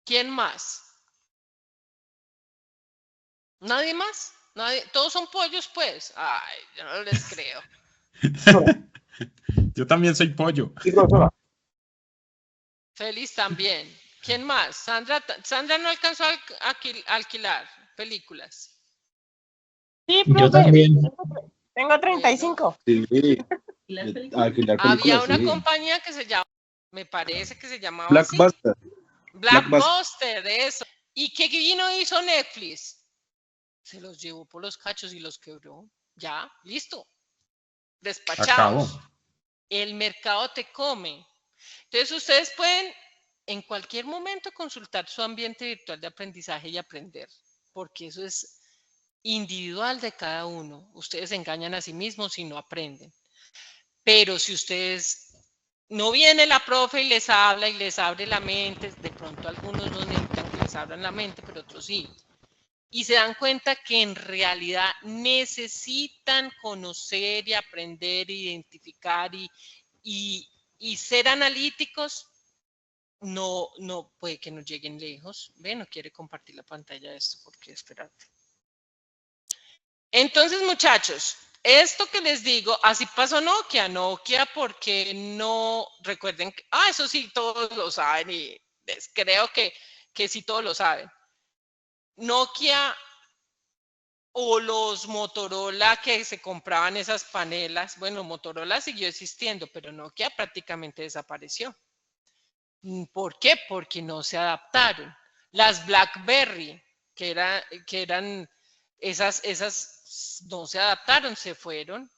¿Quién más? ¿Nadie más? ¿Nadie? ¿Todos son pollos, pues? Ay, yo no les creo. Yo también soy pollo. Feliz también. ¿Quién más? Sandra no alcanzó a alquilar películas. Sí, Yo profe, también. tengo 35. Sí, alquilar Había películas, una sí. compañía que se llama, me parece que se llamaba Blockbuster. así. Blockbuster, eso. ¿Y qué vino hizo Netflix? Se los llevó por los cachos y los quebró. Ya, listo. Despachados. Acabó. El mercado te come. Entonces ustedes pueden en cualquier momento consultar su ambiente virtual de aprendizaje y aprender, porque eso es individual de cada uno. Ustedes se engañan a sí mismos si no aprenden. Pero si ustedes no viene la profe y les habla y les abre la mente, de pronto algunos no necesitan que les abran la mente, pero otros sí. Y se dan cuenta que en realidad necesitan conocer y aprender, identificar y ser analíticos, no puede que no lleguen lejos. Ve, no quiere compartir la pantalla de esto, porque espérate. Entonces, muchachos, esto que les digo, así pasó Nokia, porque no, recuerden que, eso sí, todos lo saben y creo que sí todos lo saben. Nokia o los Motorola que se compraban esas panelas, bueno, Motorola siguió existiendo, pero Nokia prácticamente desapareció. ¿Por qué? Porque no se adaptaron. Las BlackBerry, que eran esas no se adaptaron, se fueron.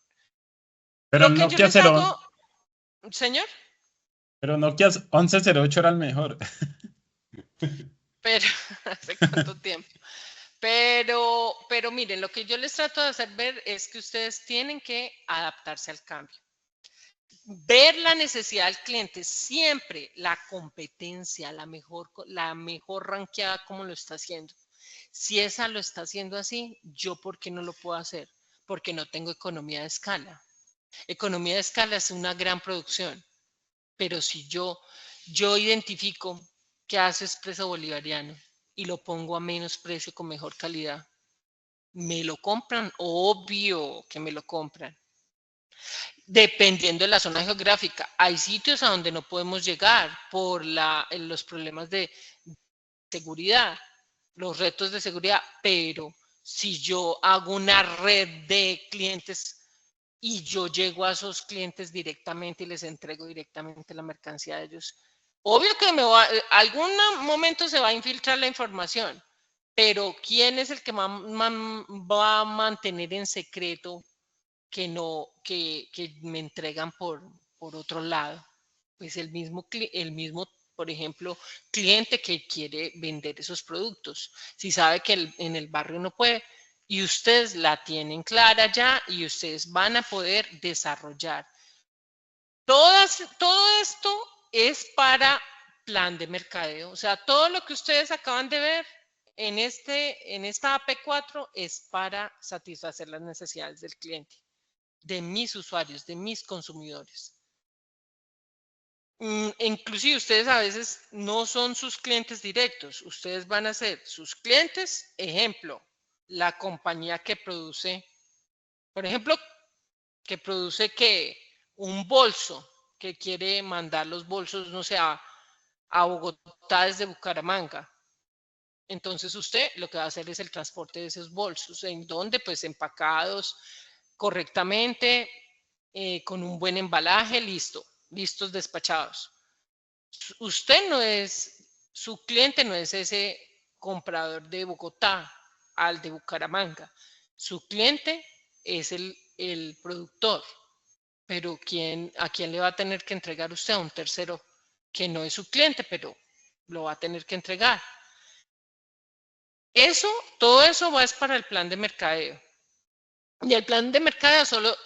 Pero Lo que yo Nokia les hago, señor, Pero Nokia 1108 era el mejor. pero ¿hace cuánto tiempo? Pero miren, lo que yo les trato de hacer ver es que ustedes tienen que adaptarse al cambio. Ver la necesidad del cliente, siempre la competencia, la mejor ranqueada, como lo está haciendo. Si esa lo está haciendo así, ¿yo por qué no lo puedo hacer? Porque no tengo economía de escala. Economía de escala es una gran producción, pero si yo identifico que hace Expreso Bolivariano y lo pongo a menos precio con mejor calidad, ¿me lo compran? Obvio que me lo compran. Dependiendo de la zona geográfica, hay sitios a donde no podemos llegar por los problemas de seguridad, los retos de seguridad, pero si yo hago una red de clientes y yo llego a esos clientes directamente y les entrego directamente la mercancía a ellos, obvio que algún momento se va a infiltrar la información, pero ¿quién es el que va a mantener en secreto que me entregan por otro lado? Pues el mismo, por ejemplo, cliente que quiere vender esos productos. Si sabe que en el barrio no puede y ustedes la tienen clara ya y ustedes van a poder desarrollar. Todo esto es para plan de mercadeo. O sea, todo lo que ustedes acaban de ver en esta AP4 es para satisfacer las necesidades del cliente, de mis usuarios, de mis consumidores. Inclusive ustedes a veces no son sus clientes directos, ustedes van a ser sus clientes, ejemplo, la compañía que produce, por ejemplo, que produce un bolso, que quiere mandar los bolsos, no sé, a Bogotá desde Bucaramanga. Entonces usted lo que va a hacer es el transporte de esos bolsos. ¿En dónde? Pues empacados correctamente, con un buen embalaje, listos despachados. Usted no es, su cliente no es ese comprador de Bogotá al de Bucaramanga. Su cliente es el productor. Pero ¿a quién le va a tener que entregar usted? A un tercero que no es su cliente, pero lo va a tener que entregar. Todo eso va es para el plan de mercadeo. Y el plan de mercadeo solo,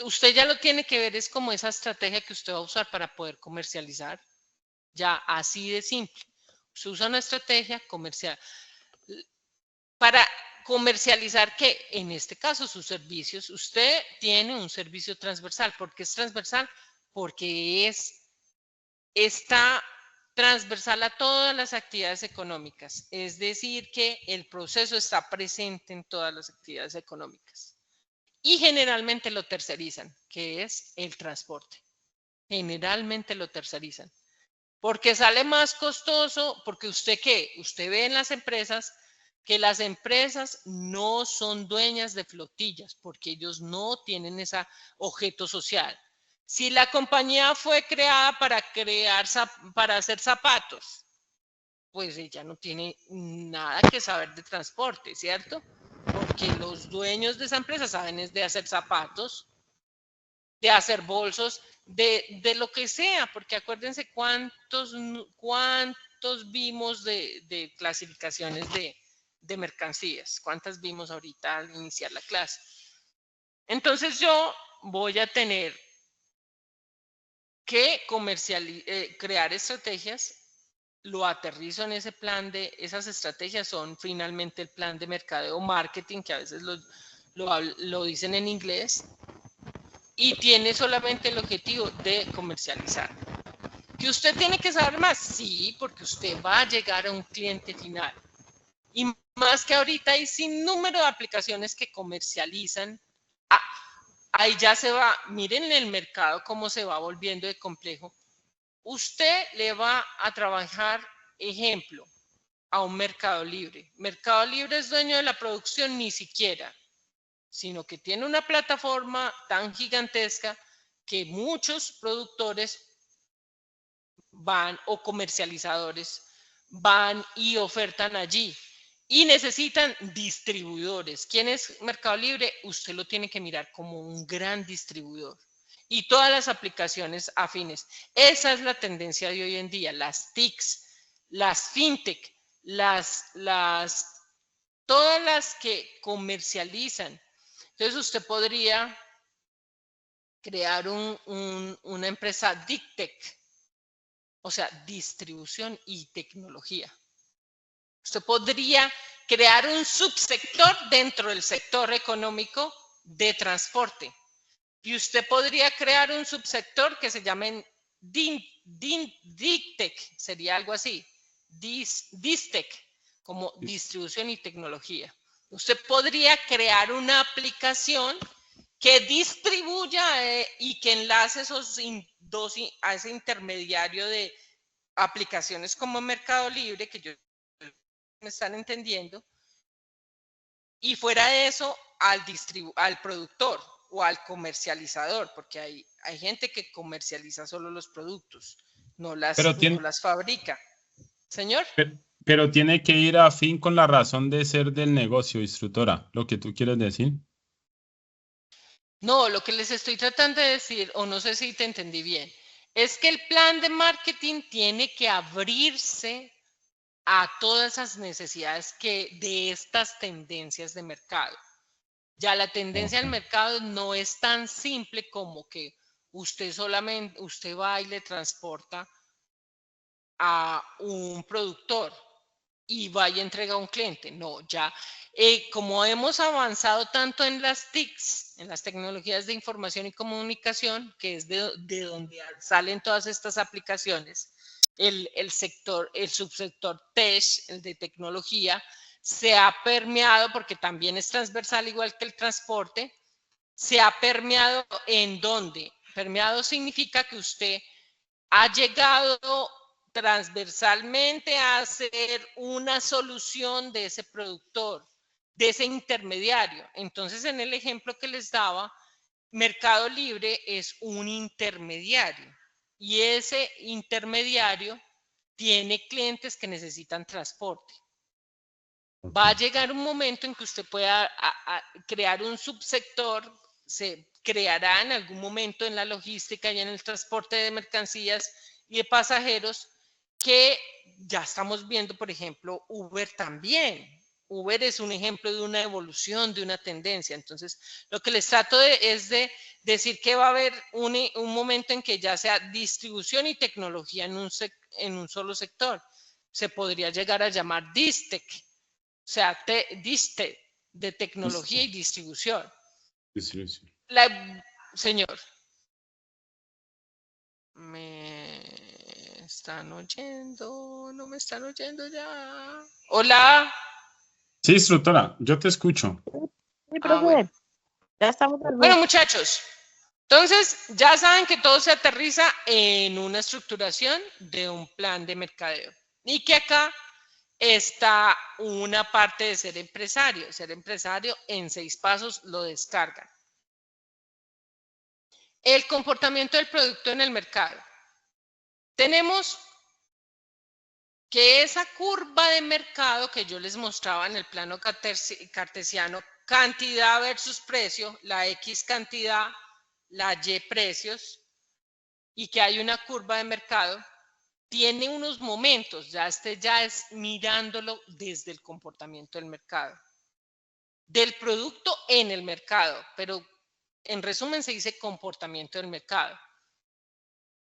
usted ya lo tiene que ver, es como esa estrategia que usted va a usar para poder comercializar. Ya así de simple. Usted usa una estrategia comercial para comercializar que en este caso sus servicios, usted tiene un servicio transversal. ¿Por qué es transversal? Porque está transversal a todas las actividades económicas. Es decir, que el proceso está presente en todas las actividades económicas. Y generalmente lo tercerizan, que es el transporte. Generalmente lo tercerizan. Porque sale más costoso, porque usted ve en las empresas que las empresas no son dueñas de flotillas, porque ellos no tienen ese objeto social. Si la compañía fue creada para hacer zapatos, pues ella no tiene nada que saber de transporte, ¿cierto? Porque los dueños de esa empresa saben es de hacer zapatos, de hacer bolsos, de lo que sea, porque acuérdense cuántos vimos de clasificaciones de mercancías, cuántas vimos ahorita al iniciar la clase. Entonces yo voy a tener que crear estrategias, lo aterrizo en ese plan esas estrategias son finalmente el plan de mercadeo marketing, que a veces lo dicen en inglés, y tiene solamente el objetivo de comercializar. ¿Que usted tiene que saber más? Sí, porque usted va a llegar a un cliente final. Y más que ahorita hay sin número de aplicaciones que comercializan. Ahí ya se va, miren el mercado cómo se va volviendo de complejo. Usted le va a trabajar, ejemplo, a un Mercado Libre. Mercado Libre es dueño de la producción ni siquiera, sino que tiene una plataforma tan gigantesca que muchos productores van o comercializadores van y ofertan allí y necesitan distribuidores. ¿Quién es Mercado Libre? Usted lo tiene que mirar como un gran distribuidor y todas las aplicaciones afines. Esa es la tendencia de hoy en día, las TICs, las fintech, todas las que comercializan. Entonces usted podría crear una empresa DICTEC, o sea, distribución y tecnología. Usted podría crear un subsector dentro del sector económico de transporte. Y usted podría crear un subsector que se llame DICTEC, sería algo así, DISTEC, como distribución y tecnología. Usted podría crear una aplicación que distribuya y que enlace a ese intermediario de aplicaciones como Mercado Libre, que yo me están entendiendo, y fuera de eso al productor o al comercializador, porque hay gente que comercializa solo los productos, no las fabrica. Señor. Pero tiene que ir a fin con la razón de ser del negocio, instructora, lo que tú quieres decir. No, lo que les estoy tratando de decir, o no sé si te entendí bien, es que el plan de marketing tiene que abrirse a todas esas necesidades de estas tendencias de mercado. Ya la tendencia del mercado no es tan simple como que usted va y le transporta a un productor y vaya a entregar a un cliente. No, ya como hemos avanzado tanto en las TICs, en las tecnologías de información y comunicación, que es de donde salen todas estas aplicaciones, el subsector TEC, el de tecnología, se ha permeado, porque también es transversal igual que el transporte, se ha permeado ¿en dónde? Permeado significa que usted ha llegado transversalmente a hacer una solución de ese productor, de ese intermediario. Entonces, en el ejemplo que les daba, Mercado Libre es un intermediario y ese intermediario tiene clientes que necesitan transporte. Va a llegar un momento en que usted pueda crear un subsector, se creará en algún momento en la logística y en el transporte de mercancías y de pasajeros, que ya estamos viendo, por ejemplo, Uber también. Uber es un ejemplo de una evolución, de una tendencia. Entonces, lo que les trato es de decir que va a haber un momento en que ya sea distribución y tecnología en un solo sector. Se podría llegar a llamar DISTEC, o sea, DISTE, de tecnología y distribución. Señor. ¿Me están oyendo? ¿No me están oyendo ya? Hola. Sí, instructora, yo te escucho. Sí, profe. Bueno. Ya estamos. Bueno, muchachos. Entonces, ya saben que todo se aterriza en una estructuración de un plan de mercadeo. Y que acá está una parte de ser empresario. Ser empresario en 6 pasos lo descargan. El comportamiento del producto en el mercado. Tenemos que esa curva de mercado que yo les mostraba en el plano cartesiano, cantidad versus precio, la X cantidad, la Y precios, y que hay una curva de mercado, tiene unos momentos, ya es mirándolo desde el comportamiento del mercado, del producto en el mercado, pero en resumen se dice comportamiento del mercado,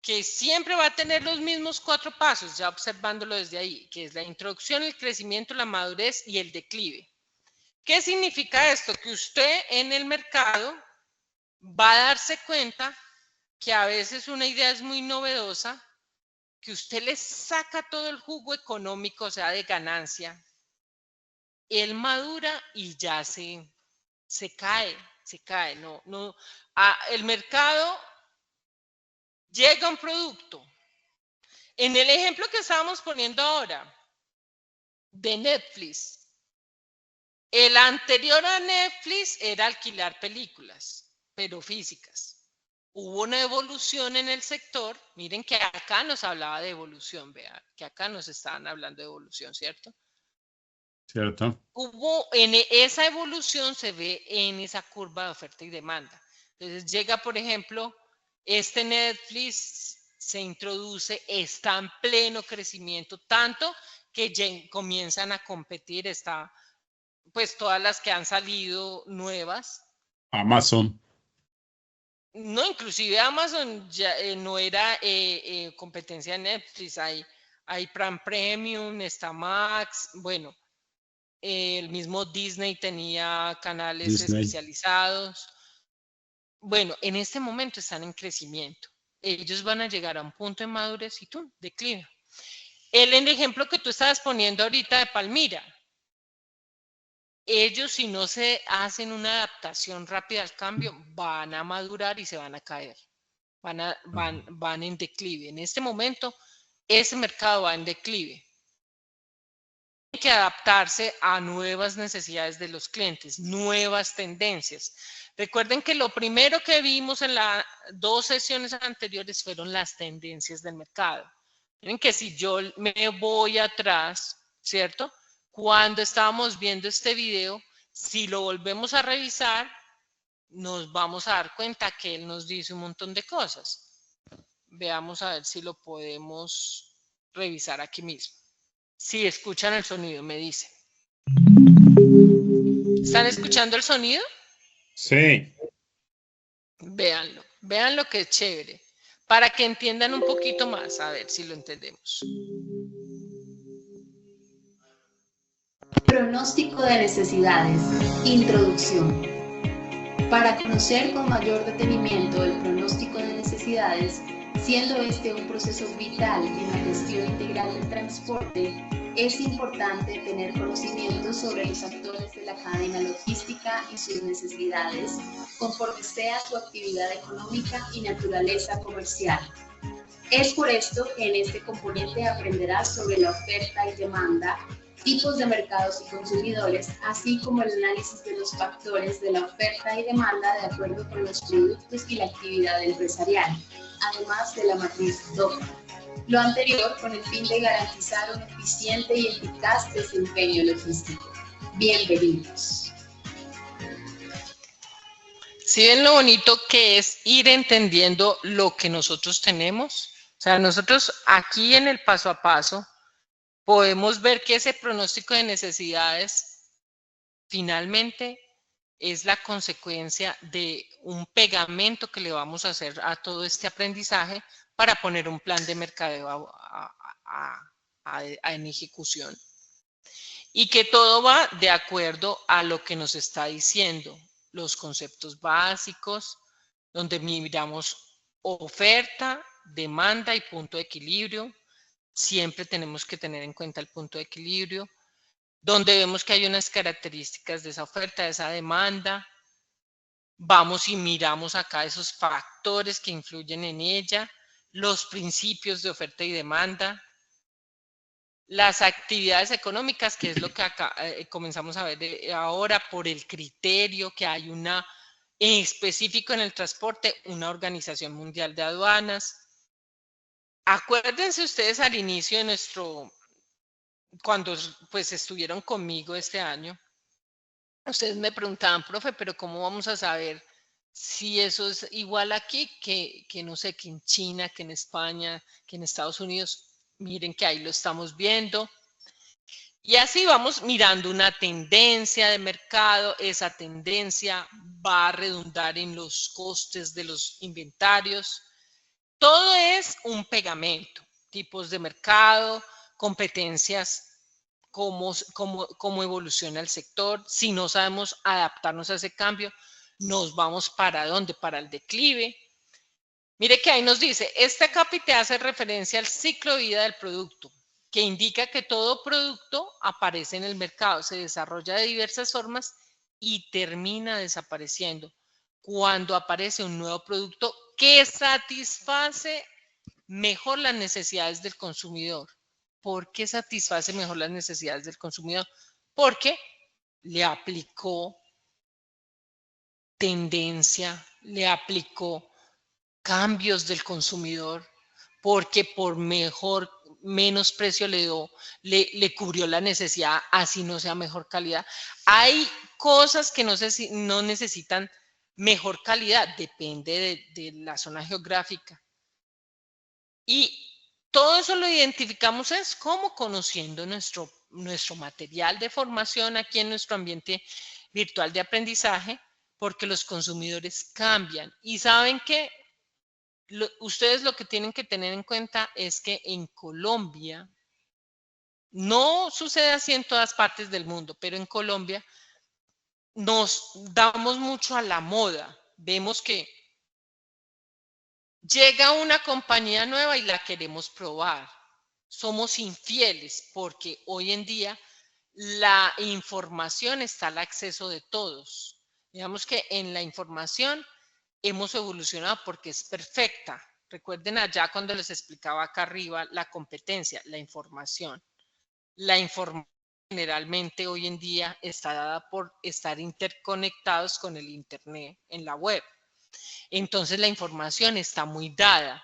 que siempre va a tener los mismos 4 pasos, ya observándolo desde ahí, que es la introducción, el crecimiento, la madurez y el declive. ¿Qué significa esto? Que usted en el mercado va a darse cuenta que a veces una idea es muy novedosa, que usted le saca todo el jugo económico, o sea, de ganancia, él madura y ya se cae, el mercado llega un producto. En el ejemplo que estábamos poniendo ahora, de Netflix, el anterior a Netflix era alquilar películas, pero físicas. Hubo una evolución en el sector. Miren que acá nos hablaba de evolución, vean, que acá nos estaban hablando de evolución, ¿cierto? Cierto. En esa evolución se ve en esa curva de oferta y demanda. Entonces llega, por ejemplo, este Netflix se introduce, está en pleno crecimiento, tanto que comienzan a competir, pues todas las que han salido nuevas. Amazon. No, inclusive Amazon ya no era competencia de Netflix, hay Prime Premium, está Max, bueno, el mismo Disney tenía canales especializados. Bueno, en este momento están en crecimiento. Ellos van a llegar a un punto de madurez y declive. El ejemplo que tú estabas poniendo ahorita de Palmira, ellos si no se hacen una adaptación rápida al cambio, van a madurar y se van a caer. Van en declive. En este momento, ese mercado va en declive. Hay que adaptarse a nuevas necesidades de los clientes, nuevas tendencias. Recuerden que lo primero que vimos en las 2 sesiones anteriores fueron las tendencias del mercado. Miren que si yo me voy atrás, ¿cierto? Cuando estábamos viendo este video, si lo volvemos a revisar, nos vamos a dar cuenta que él nos dice un montón de cosas. Veamos a ver si lo podemos revisar aquí mismo. Si escuchan el sonido, me dicen. ¿Están escuchando el sonido? Sí. Véanlo que es chévere. para que entiendan un poquito más, a ver si lo entendemos. Pronóstico de necesidades. Introducción. Para conocer con mayor detenimiento el pronóstico de necesidades, siendo este un proceso vital en la gestión integral del transporte, es importante tener conocimiento sobre los actores de la cadena logística y sus necesidades, conforme sea su actividad económica y naturaleza comercial. Es por esto que en este componente aprenderás sobre la oferta y demanda, tipos de mercados y consumidores, así como el análisis de los factores de la oferta y demanda de acuerdo con los productos y la actividad empresarial, además de la matriz DOCA. Lo anterior con el fin de garantizar un eficiente y eficaz desempeño logístico. Bienvenidos. ¿Sí ven lo bonito que es ir entendiendo lo que nosotros tenemos? O sea, nosotros aquí en el paso a paso podemos ver que ese pronóstico de necesidades finalmente es la consecuencia de un pegamento que le vamos a hacer a todo este aprendizaje para poner un plan de mercadeo en ejecución. Y que todo va de acuerdo a lo que nos está diciendo, los conceptos básicos, donde miramos oferta, demanda y punto de equilibrio. Siempre tenemos que tener en cuenta el punto de equilibrio, donde vemos que hay unas características de esa oferta, de esa demanda. Vamos y miramos acá esos factores que influyen en ella, los principios de oferta y demanda, las actividades económicas, que es lo que acá comenzamos a ver ahora por el criterio que hay una en específico en el transporte, una Organización Mundial de Aduanas. Acuérdense ustedes al inicio de cuando pues estuvieron conmigo este año, ustedes me preguntaban, profe, pero ¿cómo vamos a saber si eso es igual aquí que no sé, que en China, que en España, que en Estados Unidos? Miren que ahí lo estamos viendo. Y así vamos mirando una tendencia de mercado. Esa tendencia va a redundar en los costes de los inventarios. Todo es un pegamento. Tipos de mercado, competencias, cómo evoluciona el sector. Si no sabemos adaptarnos a ese cambio, nos vamos ¿para dónde? Para el declive. Mire que ahí nos dice, esta cápite hace referencia al ciclo de vida del producto, que indica que todo producto aparece en el mercado, se desarrolla de diversas formas y termina desapareciendo cuando aparece un nuevo producto que satisface mejor las necesidades del consumidor. ¿Por qué satisface mejor las necesidades del consumidor? Porque le aplicó tendencia, le aplicó cambios del consumidor, porque por menos precio le cubrió la necesidad, así no sea mejor calidad. Hay cosas que no necesitan mejor calidad, depende de la zona geográfica. Y todo eso lo identificamos es como conociendo nuestro material de formación aquí en nuestro ambiente virtual de aprendizaje, porque los consumidores cambian. Y saben que ustedes lo que tienen que tener en cuenta es que en Colombia, no sucede así en todas partes del mundo, pero en Colombia nos damos mucho a la moda. Vemos que llega una compañía nueva y la queremos probar. Somos infieles porque hoy en día la información está al acceso de todos. Digamos que en la información hemos evolucionado porque es perfecta. Recuerden allá cuando les explicaba acá arriba la competencia, la información. La información generalmente hoy en día está dada por estar interconectados con el Internet en la web. Entonces la información está muy dada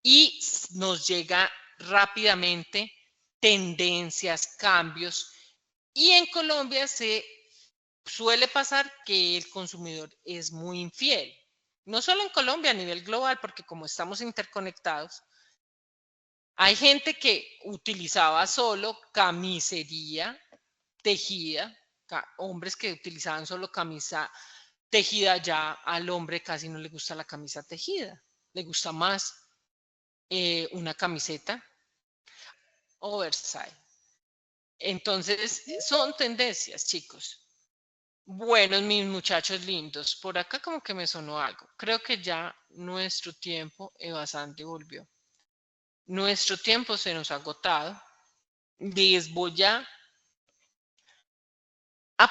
y nos llega rápidamente tendencias, cambios. Y en Colombia se suele pasar que el consumidor es muy infiel. No solo en Colombia, a nivel global, porque como estamos interconectados, hay gente que utilizaba solo camisería tejida, hombres que utilizaban solo camisa tejida, ya al hombre casi no le gusta la camisa tejida, le gusta más una camiseta oversize. Entonces, son tendencias, chicos. Bueno, mis muchachos lindos, por acá como que me sonó algo. Creo que ya nuestro tiempo, Evasante volvió. Nuestro tiempo se nos ha agotado. Les voy a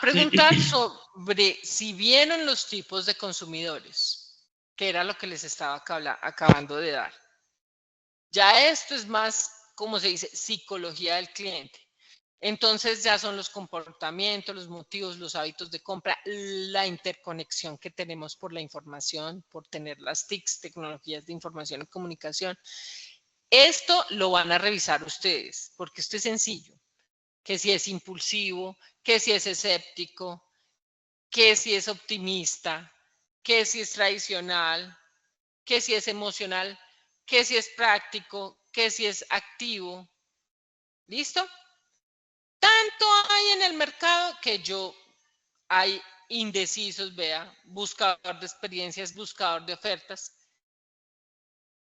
preguntar sobre si vieron los tipos de consumidores, que era lo que les estaba acabando de dar. Ya esto es más, como se dice, psicología del cliente. Entonces ya son los comportamientos, los motivos, los hábitos de compra, la interconexión que tenemos por la información, por tener las TICs, tecnologías de información y comunicación. Esto lo van a revisar ustedes, porque esto es sencillo. Que si es impulsivo, que si es escéptico, que si es optimista, que si es tradicional, que si es emocional, que si es práctico, que si es activo. ¿Listo? Tanto hay en el mercado que hay indecisos, vea, buscador de experiencias, buscador de ofertas.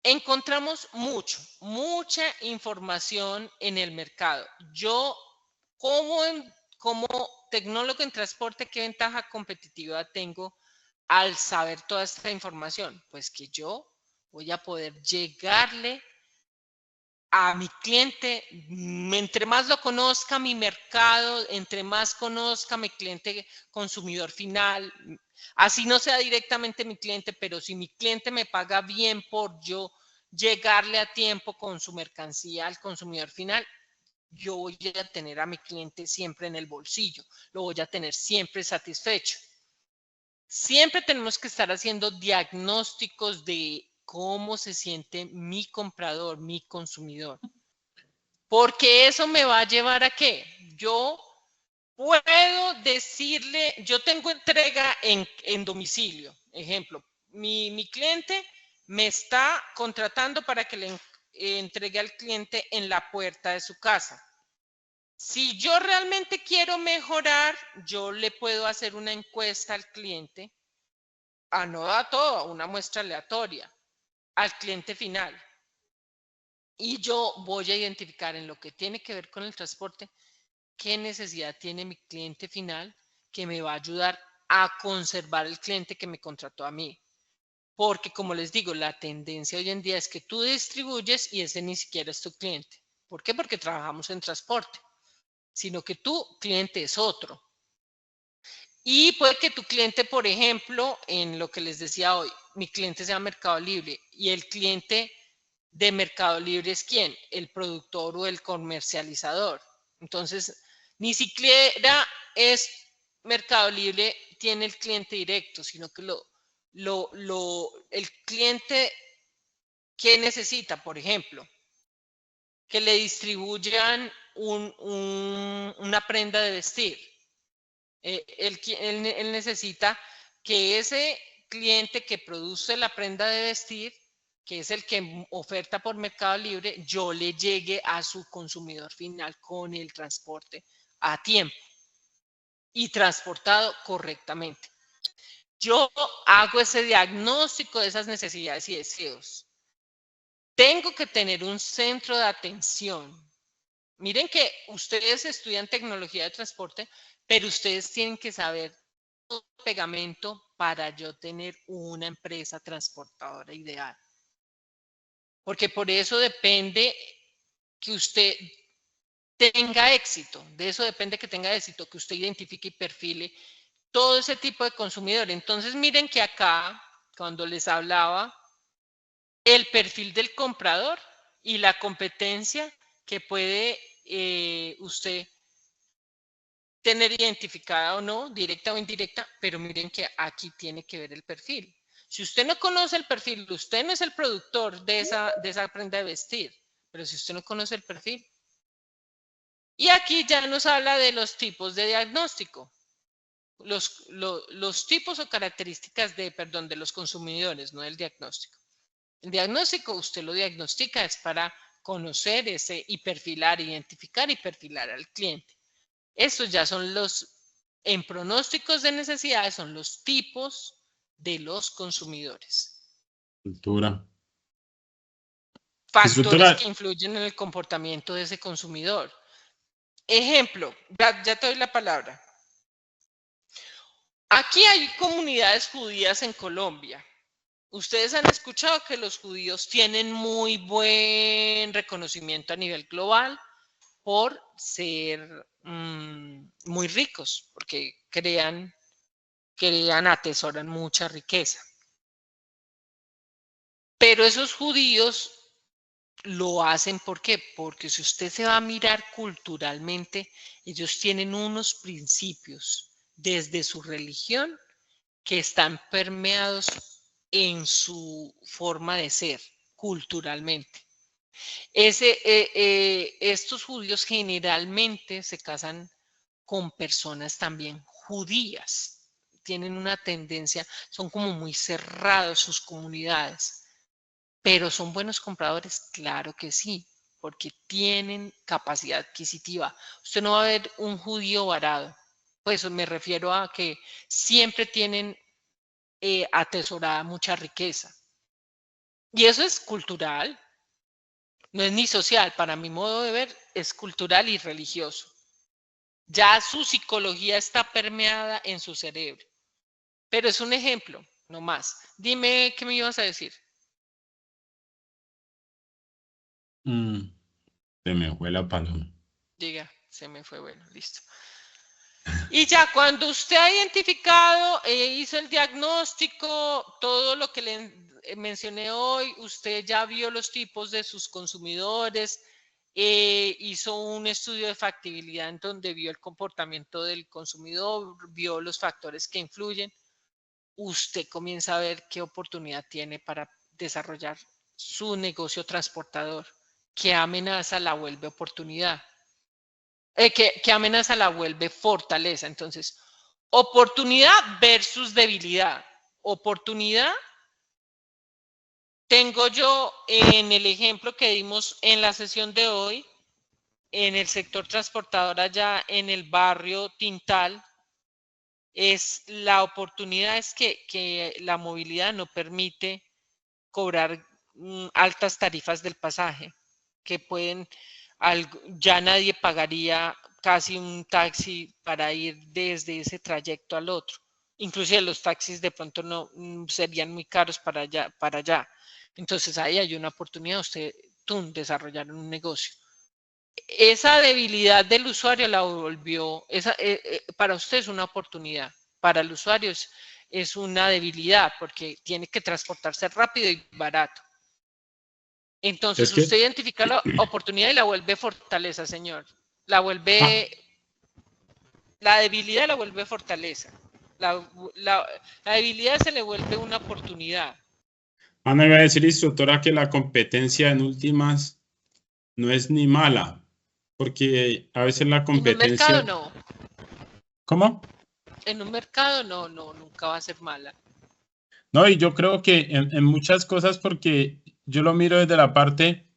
Encontramos mucha información en el mercado. Yo, como tecnólogo en transporte, ¿qué ventaja competitiva tengo al saber toda esta información? Pues que yo voy a poder llegarle a mi cliente, entre más lo conozca mi mercado, entre más conozca mi cliente consumidor final, así no sea directamente mi cliente, pero si mi cliente me paga bien por yo llegarle a tiempo con su mercancía al consumidor final, yo voy a tener a mi cliente siempre en el bolsillo, lo voy a tener siempre satisfecho. Siempre tenemos que estar haciendo diagnósticos de cómo se siente mi comprador, mi consumidor. Porque eso me va a llevar a qué? Yo puedo decirle, yo tengo entrega en domicilio. Ejemplo, mi cliente me está contratando para que le entregue al cliente en la puerta de su casa. Si yo realmente quiero mejorar, yo le puedo hacer una encuesta al cliente, no a todo, una muestra aleatoria, al cliente final. Y yo voy a identificar en lo que tiene que ver con el transporte, qué necesidad tiene mi cliente final que me va a ayudar a conservar el cliente que me contrató a mí. Porque como les digo, la tendencia hoy en día es que tú distribuyes y ese ni siquiera es tu cliente. ¿Por qué? Porque trabajamos en transporte, sino que tu cliente es otro. Y puede que tu cliente, por ejemplo, en lo que les decía hoy, mi cliente sea Mercado Libre y el cliente de Mercado Libre es ¿quién? El productor o el comercializador. Entonces, ni siquiera es Mercado Libre tiene el cliente directo, sino que el cliente que necesita, por ejemplo, que le distribuyan una prenda de vestir. Él necesita que ese cliente que produce la prenda de vestir, que es el que oferta por Mercado Libre, yo le llegue a su consumidor final con el transporte a tiempo y transportado correctamente. Yo hago ese diagnóstico de esas necesidades y deseos. Tengo que tener un centro de atención. Miren que ustedes estudian tecnología de transporte, pero ustedes tienen que saber todo el pegamento para yo tener una empresa transportadora ideal. Porque por eso depende que usted tenga éxito, de eso depende que tenga éxito, que usted identifique y perfile todo ese tipo de consumidor. Entonces miren que acá, cuando les hablaba, el perfil del comprador y la competencia que puede usted tener identificada o no, directa o indirecta, pero miren que aquí tiene que ver el perfil. Si usted no conoce el perfil, usted no es el productor de esa prenda de vestir, pero si usted no conoce el perfil. Y aquí ya nos habla de los tipos de diagnóstico. Los tipos o características de los consumidores, no del diagnóstico. El diagnóstico usted lo diagnostica es para conocer y perfilar, identificar y perfilar al cliente. Estos ya son en pronósticos de necesidades, son los tipos de los consumidores. Cultura. factores Instructora. que influyen en el comportamiento de ese consumidor. Ejemplo, ya te doy la palabra. Aquí hay comunidades judías en Colombia. Ustedes han escuchado que los judíos tienen muy buen reconocimiento a nivel global por ser muy ricos, porque atesoran mucha riqueza. Pero esos judíos lo hacen, ¿por qué? Porque si usted se va a mirar culturalmente, ellos tienen unos principios desde su religión que están permeados en su forma de ser culturalmente. Estos judíos generalmente se casan con personas también judías. Tienen una tendencia, son como muy cerrados sus comunidades. ¿Pero son buenos compradores? Claro que sí, porque tienen capacidad adquisitiva. Usted no va a ver un judío varado. Pues me refiero a que siempre tienen atesorada mucha riqueza. Y eso es cultural. No es ni social. Para mi modo de ver, es cultural y religioso. Ya su psicología está permeada en su cerebro. Pero es un ejemplo, no más. Dime, ¿qué me ibas a decir? Se me fue la paloma. Diga, se me fue, bueno, listo. Y ya cuando usted ha identificado, hizo el diagnóstico, todo lo que le mencioné hoy, usted ya vio los tipos de sus consumidores, hizo un estudio de factibilidad en donde vio el comportamiento del consumidor, vio los factores que influyen, usted comienza a ver qué oportunidad tiene para desarrollar su negocio transportador. ¿Qué amenaza la vuelve oportunidad? ¿Qué amenaza la vuelve fortaleza? Entonces, oportunidad versus debilidad. Oportunidad tengo yo en el ejemplo que dimos en la sesión de hoy, en el sector transportador allá en el barrio Tintal, la oportunidad es que la movilidad no permite cobrar altas tarifas del pasaje, que pueden, ya nadie pagaría casi un taxi para ir desde ese trayecto al otro. Inclusive los taxis de pronto no serían muy caros para allá. Entonces ahí hay una oportunidad de usted desarrollar un negocio. Esa debilidad del usuario la volvió, para usted es una oportunidad, para el usuario es una debilidad porque tiene que transportarse rápido y barato. Entonces usted identifica la oportunidad y la vuelve fortaleza, señor. La debilidad la vuelve fortaleza. La debilidad se le vuelve una oportunidad. Ana iba a decir, instructora, que la competencia en últimas no es ni mala, porque a veces la competencia... En un mercado no. ¿Cómo? En un mercado no, nunca va a ser mala. No, y yo creo que en muchas cosas, porque yo lo miro desde la parte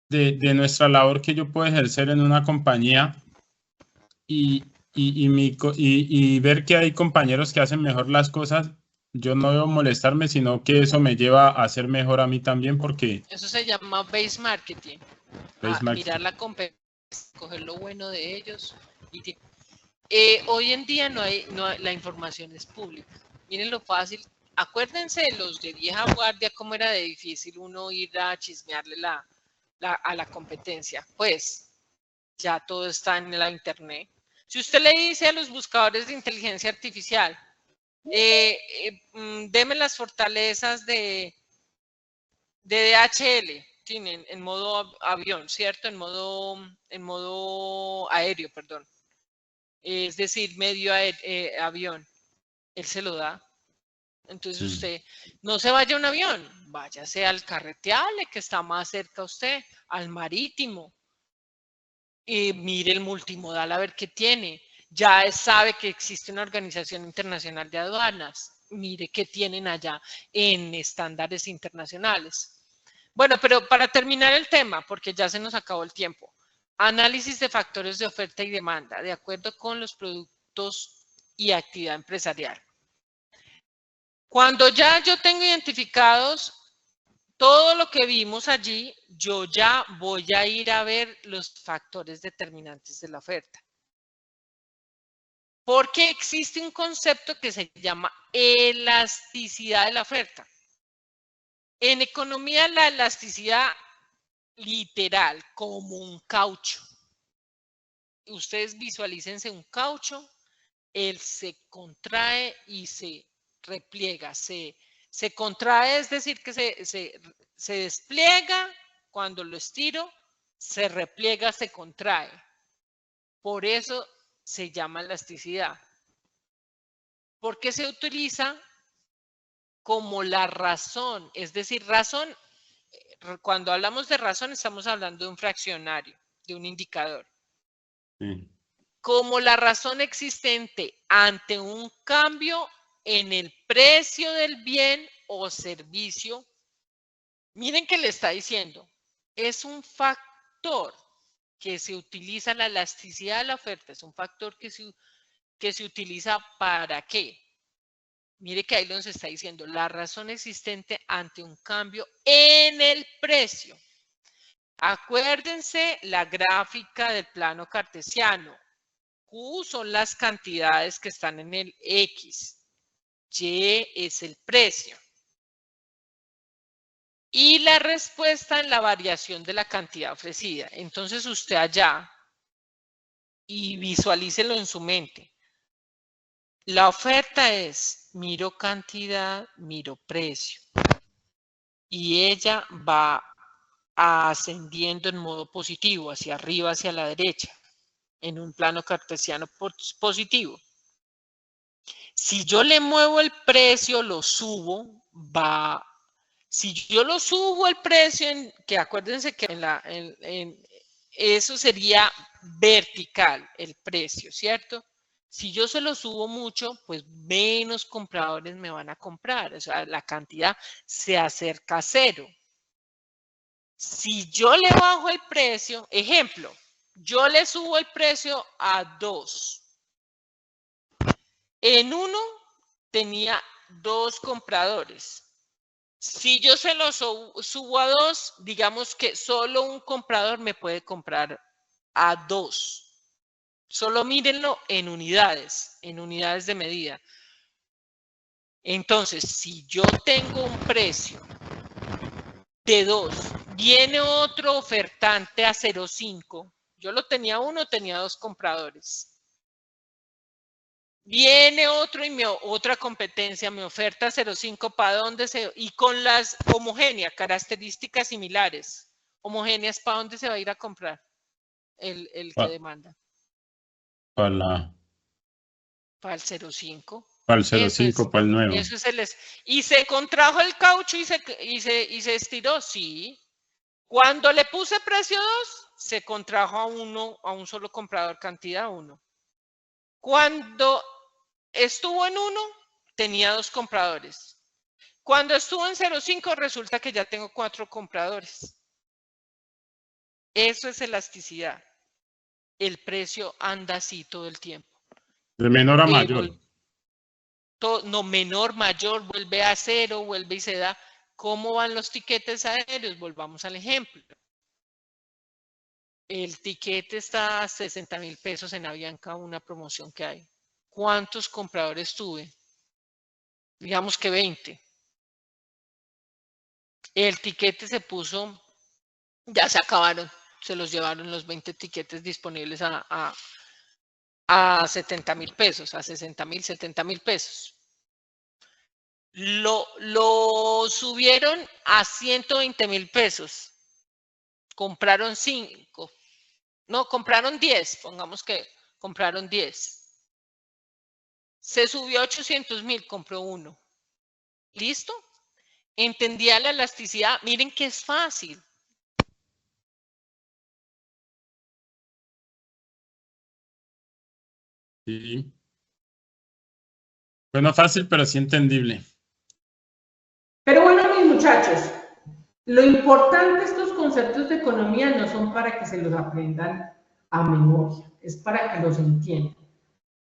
de nuestra labor que yo puedo ejercer en una compañía y ver que hay compañeros que hacen mejor las cosas, yo no debo molestarme, sino que eso me lleva a hacer mejor a mí también, porque... Eso se llama base marketing. Mirar la competencia, coger lo bueno de ellos. Hoy en día la información es pública. Miren lo fácil. Acuérdense de los de vieja guardia, cómo era de difícil uno ir a chismearle a la competencia. Pues ya todo está en la internet. Si usted le dice a los buscadores de inteligencia artificial, deme las fortalezas de DHL, en modo avión, ¿cierto? En modo aéreo, perdón. Es decir, medio avión. Él se lo da. Entonces usted no se vaya a un avión, váyase al carreteable que está más cerca a usted, al marítimo. Y mire el multimodal a ver qué tiene. Ya sabe que existe una organización internacional de aduanas. Mire qué tienen allá en estándares internacionales. Bueno, pero para terminar el tema, porque ya se nos acabó el tiempo. Análisis de factores de oferta y demanda, de acuerdo con los productos y actividad empresarial. Cuando ya yo tengo identificados todo lo que vimos allí, yo ya voy a ir a ver los factores determinantes de la oferta. Porque existe un concepto que se llama elasticidad de la oferta. En economía, la elasticidad literal, como un caucho. Ustedes visualícense un caucho, él se contrae y se repliega, se contrae, es decir, que se despliega, cuando lo estiro, se repliega, se contrae. Por eso se llama elasticidad. Porque se utiliza como la razón, es decir, razón, cuando hablamos de razón estamos hablando de un fraccionario, de un indicador. Sí. Como la razón existente ante un cambio en el precio del bien o servicio. Miren que le está diciendo, es un factor que se utiliza, la elasticidad de la oferta, es un factor que se utiliza ¿para qué? Mire que ahí nos está diciendo, la razón existente ante un cambio en el precio. Acuérdense la gráfica del plano cartesiano. Q son las cantidades que están en el X. Y es el precio. Y la respuesta en la variación de la cantidad ofrecida. Entonces usted allá, y visualícelo en su mente. La oferta es, miro cantidad, miro precio. Y ella va ascendiendo en modo positivo, hacia arriba, hacia la derecha, en un plano cartesiano positivo. Si yo le muevo el precio, lo subo, va. Si yo lo subo el precio, que acuérdense que eso sería vertical, el precio, ¿cierto? Si yo se lo subo mucho, pues menos compradores me van a comprar. O sea, la cantidad se acerca a cero. Si yo le bajo el precio, ejemplo, yo le subo el precio a 2. En uno tenía 2 compradores. Si yo se lo subo a 2, digamos que solo un comprador me puede comprar a 2. Solo mírenlo en unidades de medida. Entonces, si yo tengo un precio de 2, viene otro ofertante a 0,5. Yo lo tenía 1, tenía 2 compradores. Viene otro y otra competencia me oferta 0,5 para dónde y con las homogéneas, características similares, homogéneas, ¿para dónde se va a ir a comprar el que demanda? Para el 0,5. Para el 0,5, para el nuevo. Eso es y se contrajo el caucho y se estiró, sí. Cuando le puse precio 2, se contrajo a un solo comprador, cantidad 1. Cuando estuvo en 1, tenía 2 compradores. Cuando estuvo en 0,5, resulta que ya tengo 4 compradores. Eso es elasticidad. El precio anda así todo el tiempo. De menor a mayor. No, menor, mayor, vuelve a 0, vuelve y se da. ¿Cómo van los tiquetes aéreos? Volvamos al ejemplo. El tiquete está a 60,000 pesos en Avianca, una promoción que hay. ¿Cuántos compradores tuve? Digamos que 20. El tiquete se puso, ya se acabaron, se los llevaron los 20 tiquetes disponibles a 70,000 pesos, a 60,000, 70,000 pesos. Lo subieron a 120,000 pesos. Compraron 5. No, compraron 10. Pongamos que compraron 10. Se subió a 800,000, compró 1. ¿Listo? ¿Entendía la elasticidad? Miren que es fácil. Sí. Bueno, fácil, pero sí entendible. Pero bueno, mis muchachos, lo importante de estos conceptos de economía no son para que se los aprendan a memoria, es para que los entiendan.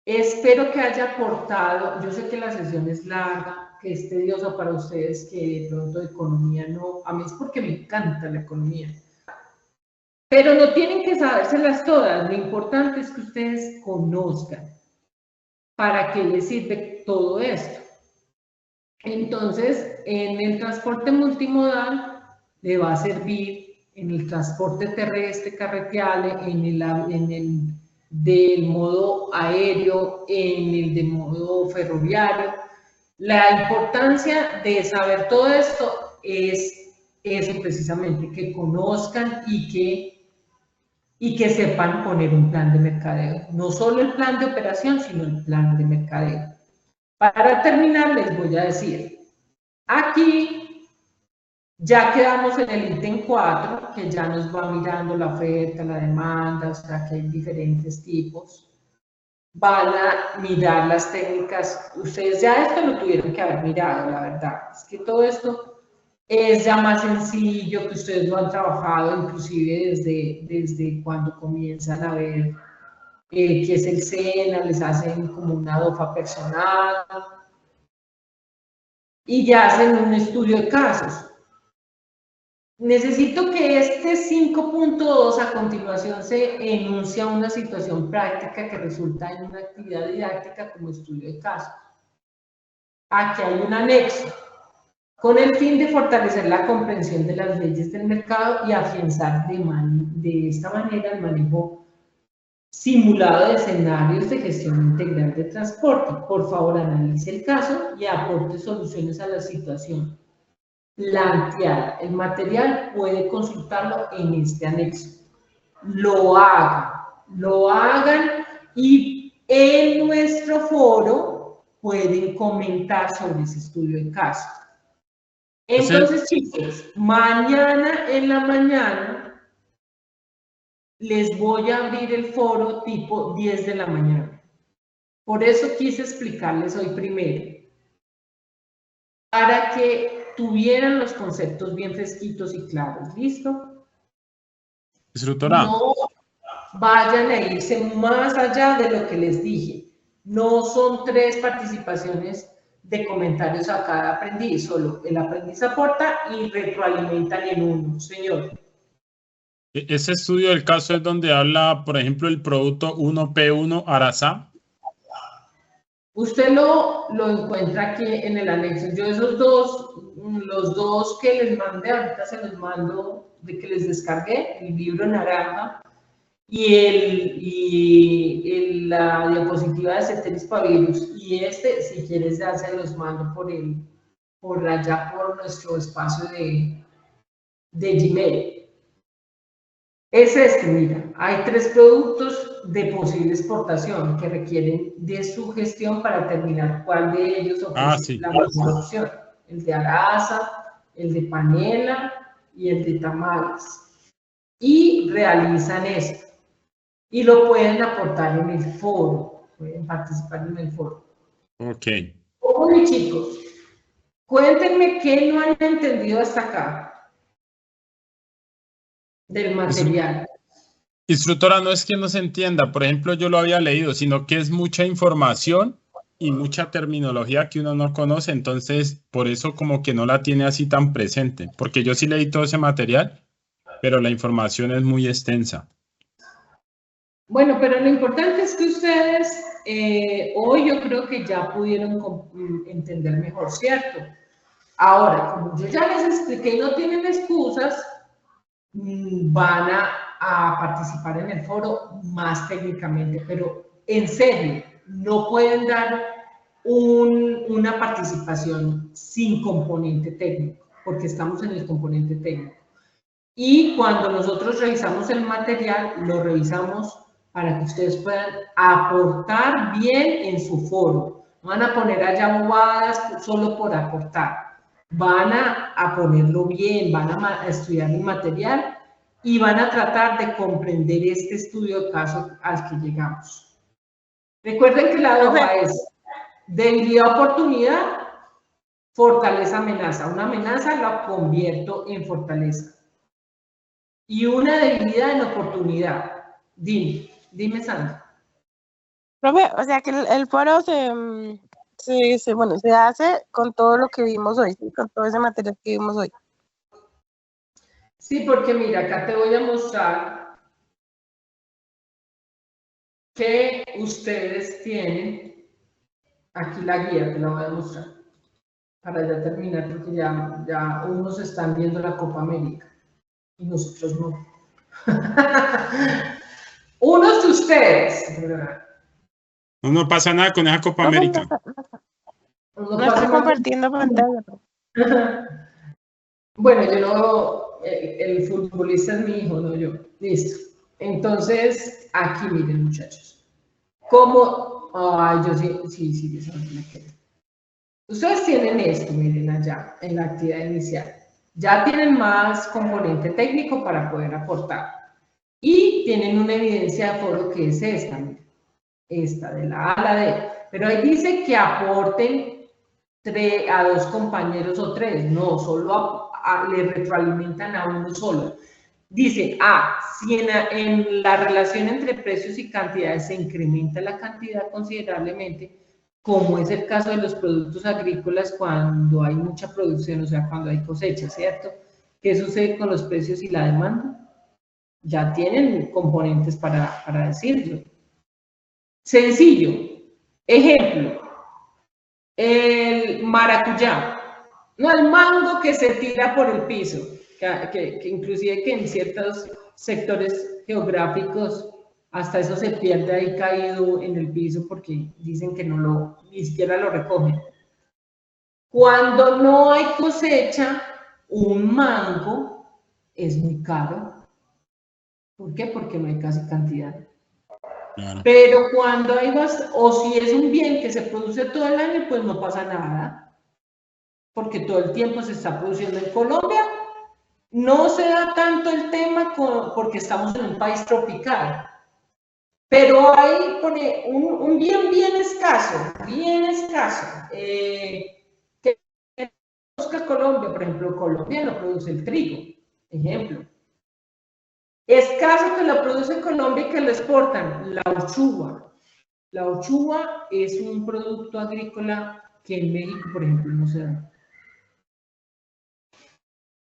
Espero que haya aportado, yo sé que la sesión es larga, que es tediosa para ustedes, que de pronto de economía no, a mí es porque me encanta la economía. Pero no tienen que sabérselas todas, lo importante es que ustedes conozcan para qué les sirve todo esto. Entonces, en el transporte multimodal le va a servir, en el transporte terrestre, carreteable, en el del modo aéreo, en el de modo ferroviario. La importancia de saber todo esto es eso precisamente, que conozcan y que sepan poner un plan de mercadeo. No solo el plan de operación, sino el plan de mercadeo. Para terminar, les voy a decir, aquí ya quedamos en el ítem 4, que ya nos va mirando la oferta, la demanda, o sea que hay diferentes tipos. Van a mirar las técnicas. Ustedes ya esto lo tuvieron que haber mirado, la verdad. Es que todo esto es ya más sencillo, que ustedes lo han trabajado inclusive desde cuando comienzan a ver qué es el SENA, les hacen como una DOFA personal y ya hacen un estudio de casos. Necesito que este 5.2 a continuación se enuncia una situación práctica que resulta en una actividad didáctica como estudio de casos. Aquí hay un anexo, con el fin de fortalecer la comprensión de las leyes del mercado y afianzar de esta manera el manejo simulado de escenarios de gestión integral de transporte. Por favor, analice el caso y aporte soluciones a la situación planteada. El material puede consultarlo en este anexo. Lo hagan y en nuestro foro pueden comentar sobre ese estudio de caso. Entonces, chicos, mañana en la mañana les voy a abrir el foro tipo 10 de la mañana. Por eso quise explicarles hoy primero, para que tuvieran los conceptos bien fresquitos y claros. ¿Listo? Instructora. No vayan a irse más allá de lo que les dije. No son 3 participaciones de comentarios a cada aprendiz, solo el aprendiz aporta y retroalimentan en uno, señor. Ese estudio del caso es donde habla, por ejemplo, el producto 1P1 Arasá. Usted lo encuentra aquí en el anexo. Yo esos los dos que les mandé, ahorita se los mando de que les descargué, el libro naranja y la diapositiva de Ceteris Paribus. Y si quieres, ya se los mando por allá por nuestro espacio de Gmail. Es mira, hay 3 productos de posible exportación que requieren de su gestión para determinar cuál de ellos ofrece la mejor opción. El de Arasa, el de Panela y el de Tamales. Y realizan esto. Y lo pueden aportar en el foro, pueden participar en el foro. Ok. Oye, chicos, cuéntenme qué no han entendido hasta acá del material. Instructora, no es que no se entienda, por ejemplo, yo lo había leído, sino que es mucha información y mucha terminología que uno no conoce, entonces por eso como que no la tiene así tan presente, porque yo sí leí todo ese material, pero la información es muy extensa. Bueno, pero lo importante es que ustedes hoy yo creo que ya pudieron entender mejor, ¿cierto? Ahora, como yo ya les expliqué y no tienen excusas, van a participar en el foro más técnicamente, pero en serio, no pueden dar una participación sin componente técnico, porque estamos en el componente técnico. Y cuando nosotros revisamos el material, lo revisamos para que ustedes puedan aportar bien en su foro. No van a poner allá bobadas solo por aportar. Van a ponerlo bien, van a estudiar el material y van a tratar de comprender este estudio de caso al que llegamos. Recuerden que la DOFA es debilidad-oportunidad, fortaleza-amenaza. Una amenaza la convierto en fortaleza. Y una debilidad en oportunidad. Dime Sandra. Profe, o sea que el foro se Bueno, se hace con todo lo que vimos hoy, ¿sí? Con todo ese material que vimos hoy. Sí, porque mira, acá te voy a mostrar que ustedes tienen, aquí la guía, te la voy a mostrar, para ya terminar, porque ya unos están viendo la Copa América y nosotros no. Unos de ustedes. No pasa nada con esa Copa América. No estoy compartiendo pantalla. Bueno, yo no, el futbolista es mi hijo, no yo. Listo. Entonces, aquí miren, muchachos. ¿Cómo? Ay, yo sí, eso no me queda. Ustedes tienen esto, miren allá, en la actividad inicial. Ya tienen más componente técnico para poder aportar. Y tienen una evidencia de foro que es esta, miren. Esta, de la A a la D. Pero ahí dice que aporten a 2 compañeros o 3. No, solo le retroalimentan a uno solo. Dice, si en la relación entre precios y cantidades se incrementa la cantidad considerablemente, como es el caso de los productos agrícolas cuando hay mucha producción, o sea, cuando hay cosecha, ¿cierto? ¿Qué sucede con los precios y la demanda? Ya tienen componentes para decirlo. Sencillo. Ejemplo. El maracuyá. No, el mango que se tira por el piso. Que inclusive que en ciertos sectores geográficos hasta eso se pierde ahí caído en el piso porque dicen que ni siquiera lo recogen. Cuando no hay cosecha, un mango es muy caro. ¿Por qué? Porque no hay casi cantidad. Claro. Pero cuando hay o si es un bien que se produce todo el año, pues no pasa nada. Porque todo el tiempo se está produciendo en Colombia. No se da tanto el tema porque estamos en un país tropical. Pero hay un bien escaso, que busca Colombia, por ejemplo, Colombia no produce el trigo, ejemplo. Escaso que lo produce Colombia y que lo exportan, la uchuva. La uchuva es un producto agrícola que en México, por ejemplo, no se da.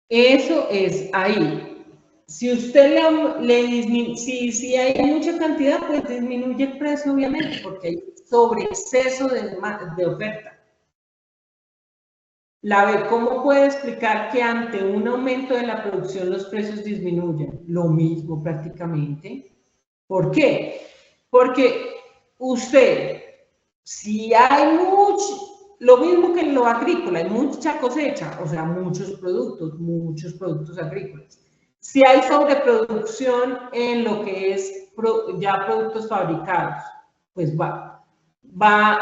Eso es ahí. Si usted si hay mucha cantidad, pues disminuye el precio, obviamente, porque hay sobreexceso de oferta. ¿Cómo puede explicar que ante un aumento de la producción los precios disminuyen? Lo mismo prácticamente. ¿Por qué? Porque usted, si hay lo mismo que en lo agrícola, hay mucha cosecha, o sea, muchos productos agrícolas. Si hay sobreproducción en lo que es ya productos fabricados, pues va a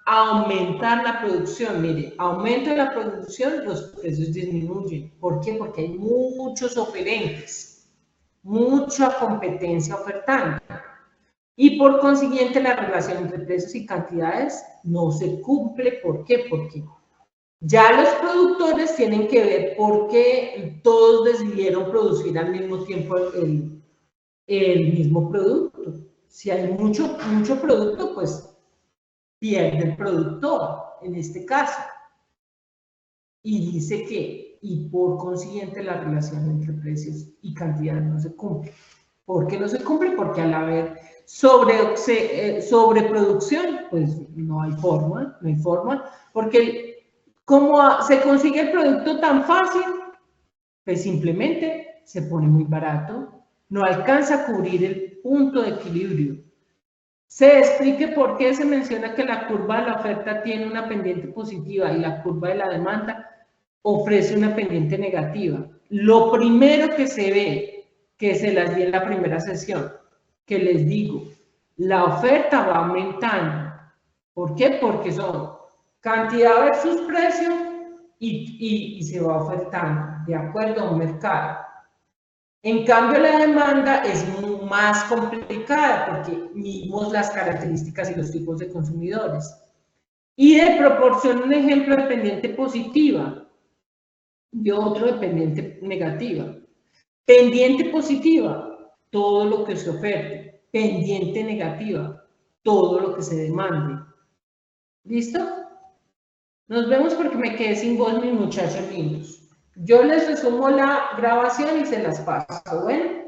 aumentar la producción. Mire, aumenta la producción, los precios disminuyen. ¿Por qué? Porque hay muchos oferentes, mucha competencia ofertante. Y por consiguiente la relación entre precios y cantidades no se cumple. ¿Por qué? Porque ya los productores tienen que ver por qué todos decidieron producir al mismo tiempo el mismo producto. Si hay mucho producto, pues pierde el productor, en este caso. Y dice que, y por consiguiente la relación entre precios y cantidades no se cumple. ¿Por qué no se cumple? Porque al haber sobreproducción, pues no hay forma, porque como se consigue el producto tan fácil, pues simplemente se pone muy barato, no alcanza a cubrir el punto de equilibrio. Se explique por qué se menciona que la curva de la oferta tiene una pendiente positiva y la curva de la demanda ofrece una pendiente negativa. Lo primero que se ve, que se las di en la primera sesión, que les digo, la oferta va aumentando. ¿Por qué? Porque son cantidad versus precio y se va ofertando de acuerdo a un mercado. En cambio, la demanda es más complicada porque vimos las características y los tipos de consumidores. Y de proporciona un ejemplo de pendiente positiva y otro de pendiente negativa. Pendiente positiva, todo lo que se oferte. Pendiente negativa, todo lo que se demande. ¿Listo? Nos vemos porque me quedé sin voz, mis muchachos lindos. Yo les resumo la grabación y se las paso, ¿bueno?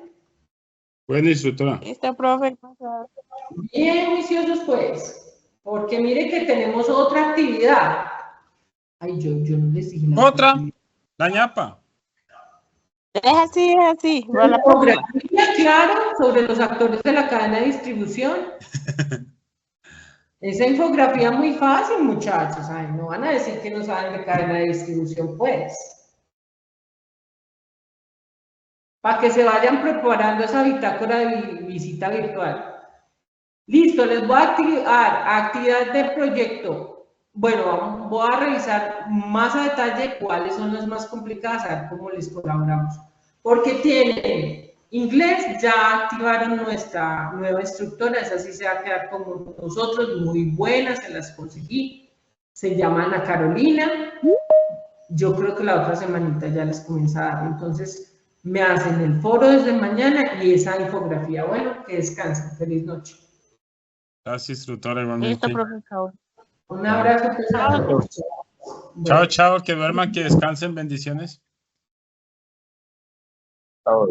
Bueno, instructora. Esta profe. Bien juiciosos, pues, porque mire que tenemos otra actividad. Ay, yo no les dije nada. Otra, la ñapa. Es así. Va la Infografía, claro, sobre los actores de la cadena de distribución. Esa infografía muy fácil, muchachos. Ay, no van a decir que no saben de cadena de distribución, pues. Para que se vayan preparando esa bitácora de visita virtual. Listo, les voy a activar actividad de proyecto. Bueno, voy a revisar más a detalle cuáles son las más complicadas, a ver cómo les colaboramos. Porque tienen inglés, ya activaron nuestra nueva instructora, esa sí se va a quedar con nosotros, muy buena, se las conseguí. Se llama Ana Carolina. Yo creo que la otra semanita ya les comienza a dar. Entonces, me hacen el foro desde mañana y esa infografía. Bueno, que descansen. Feliz noche. Gracias, instructora, igualmente. Listo, profesor. Un abrazo. Chao, chao, que duerman, que descansen, bendiciones. Chao.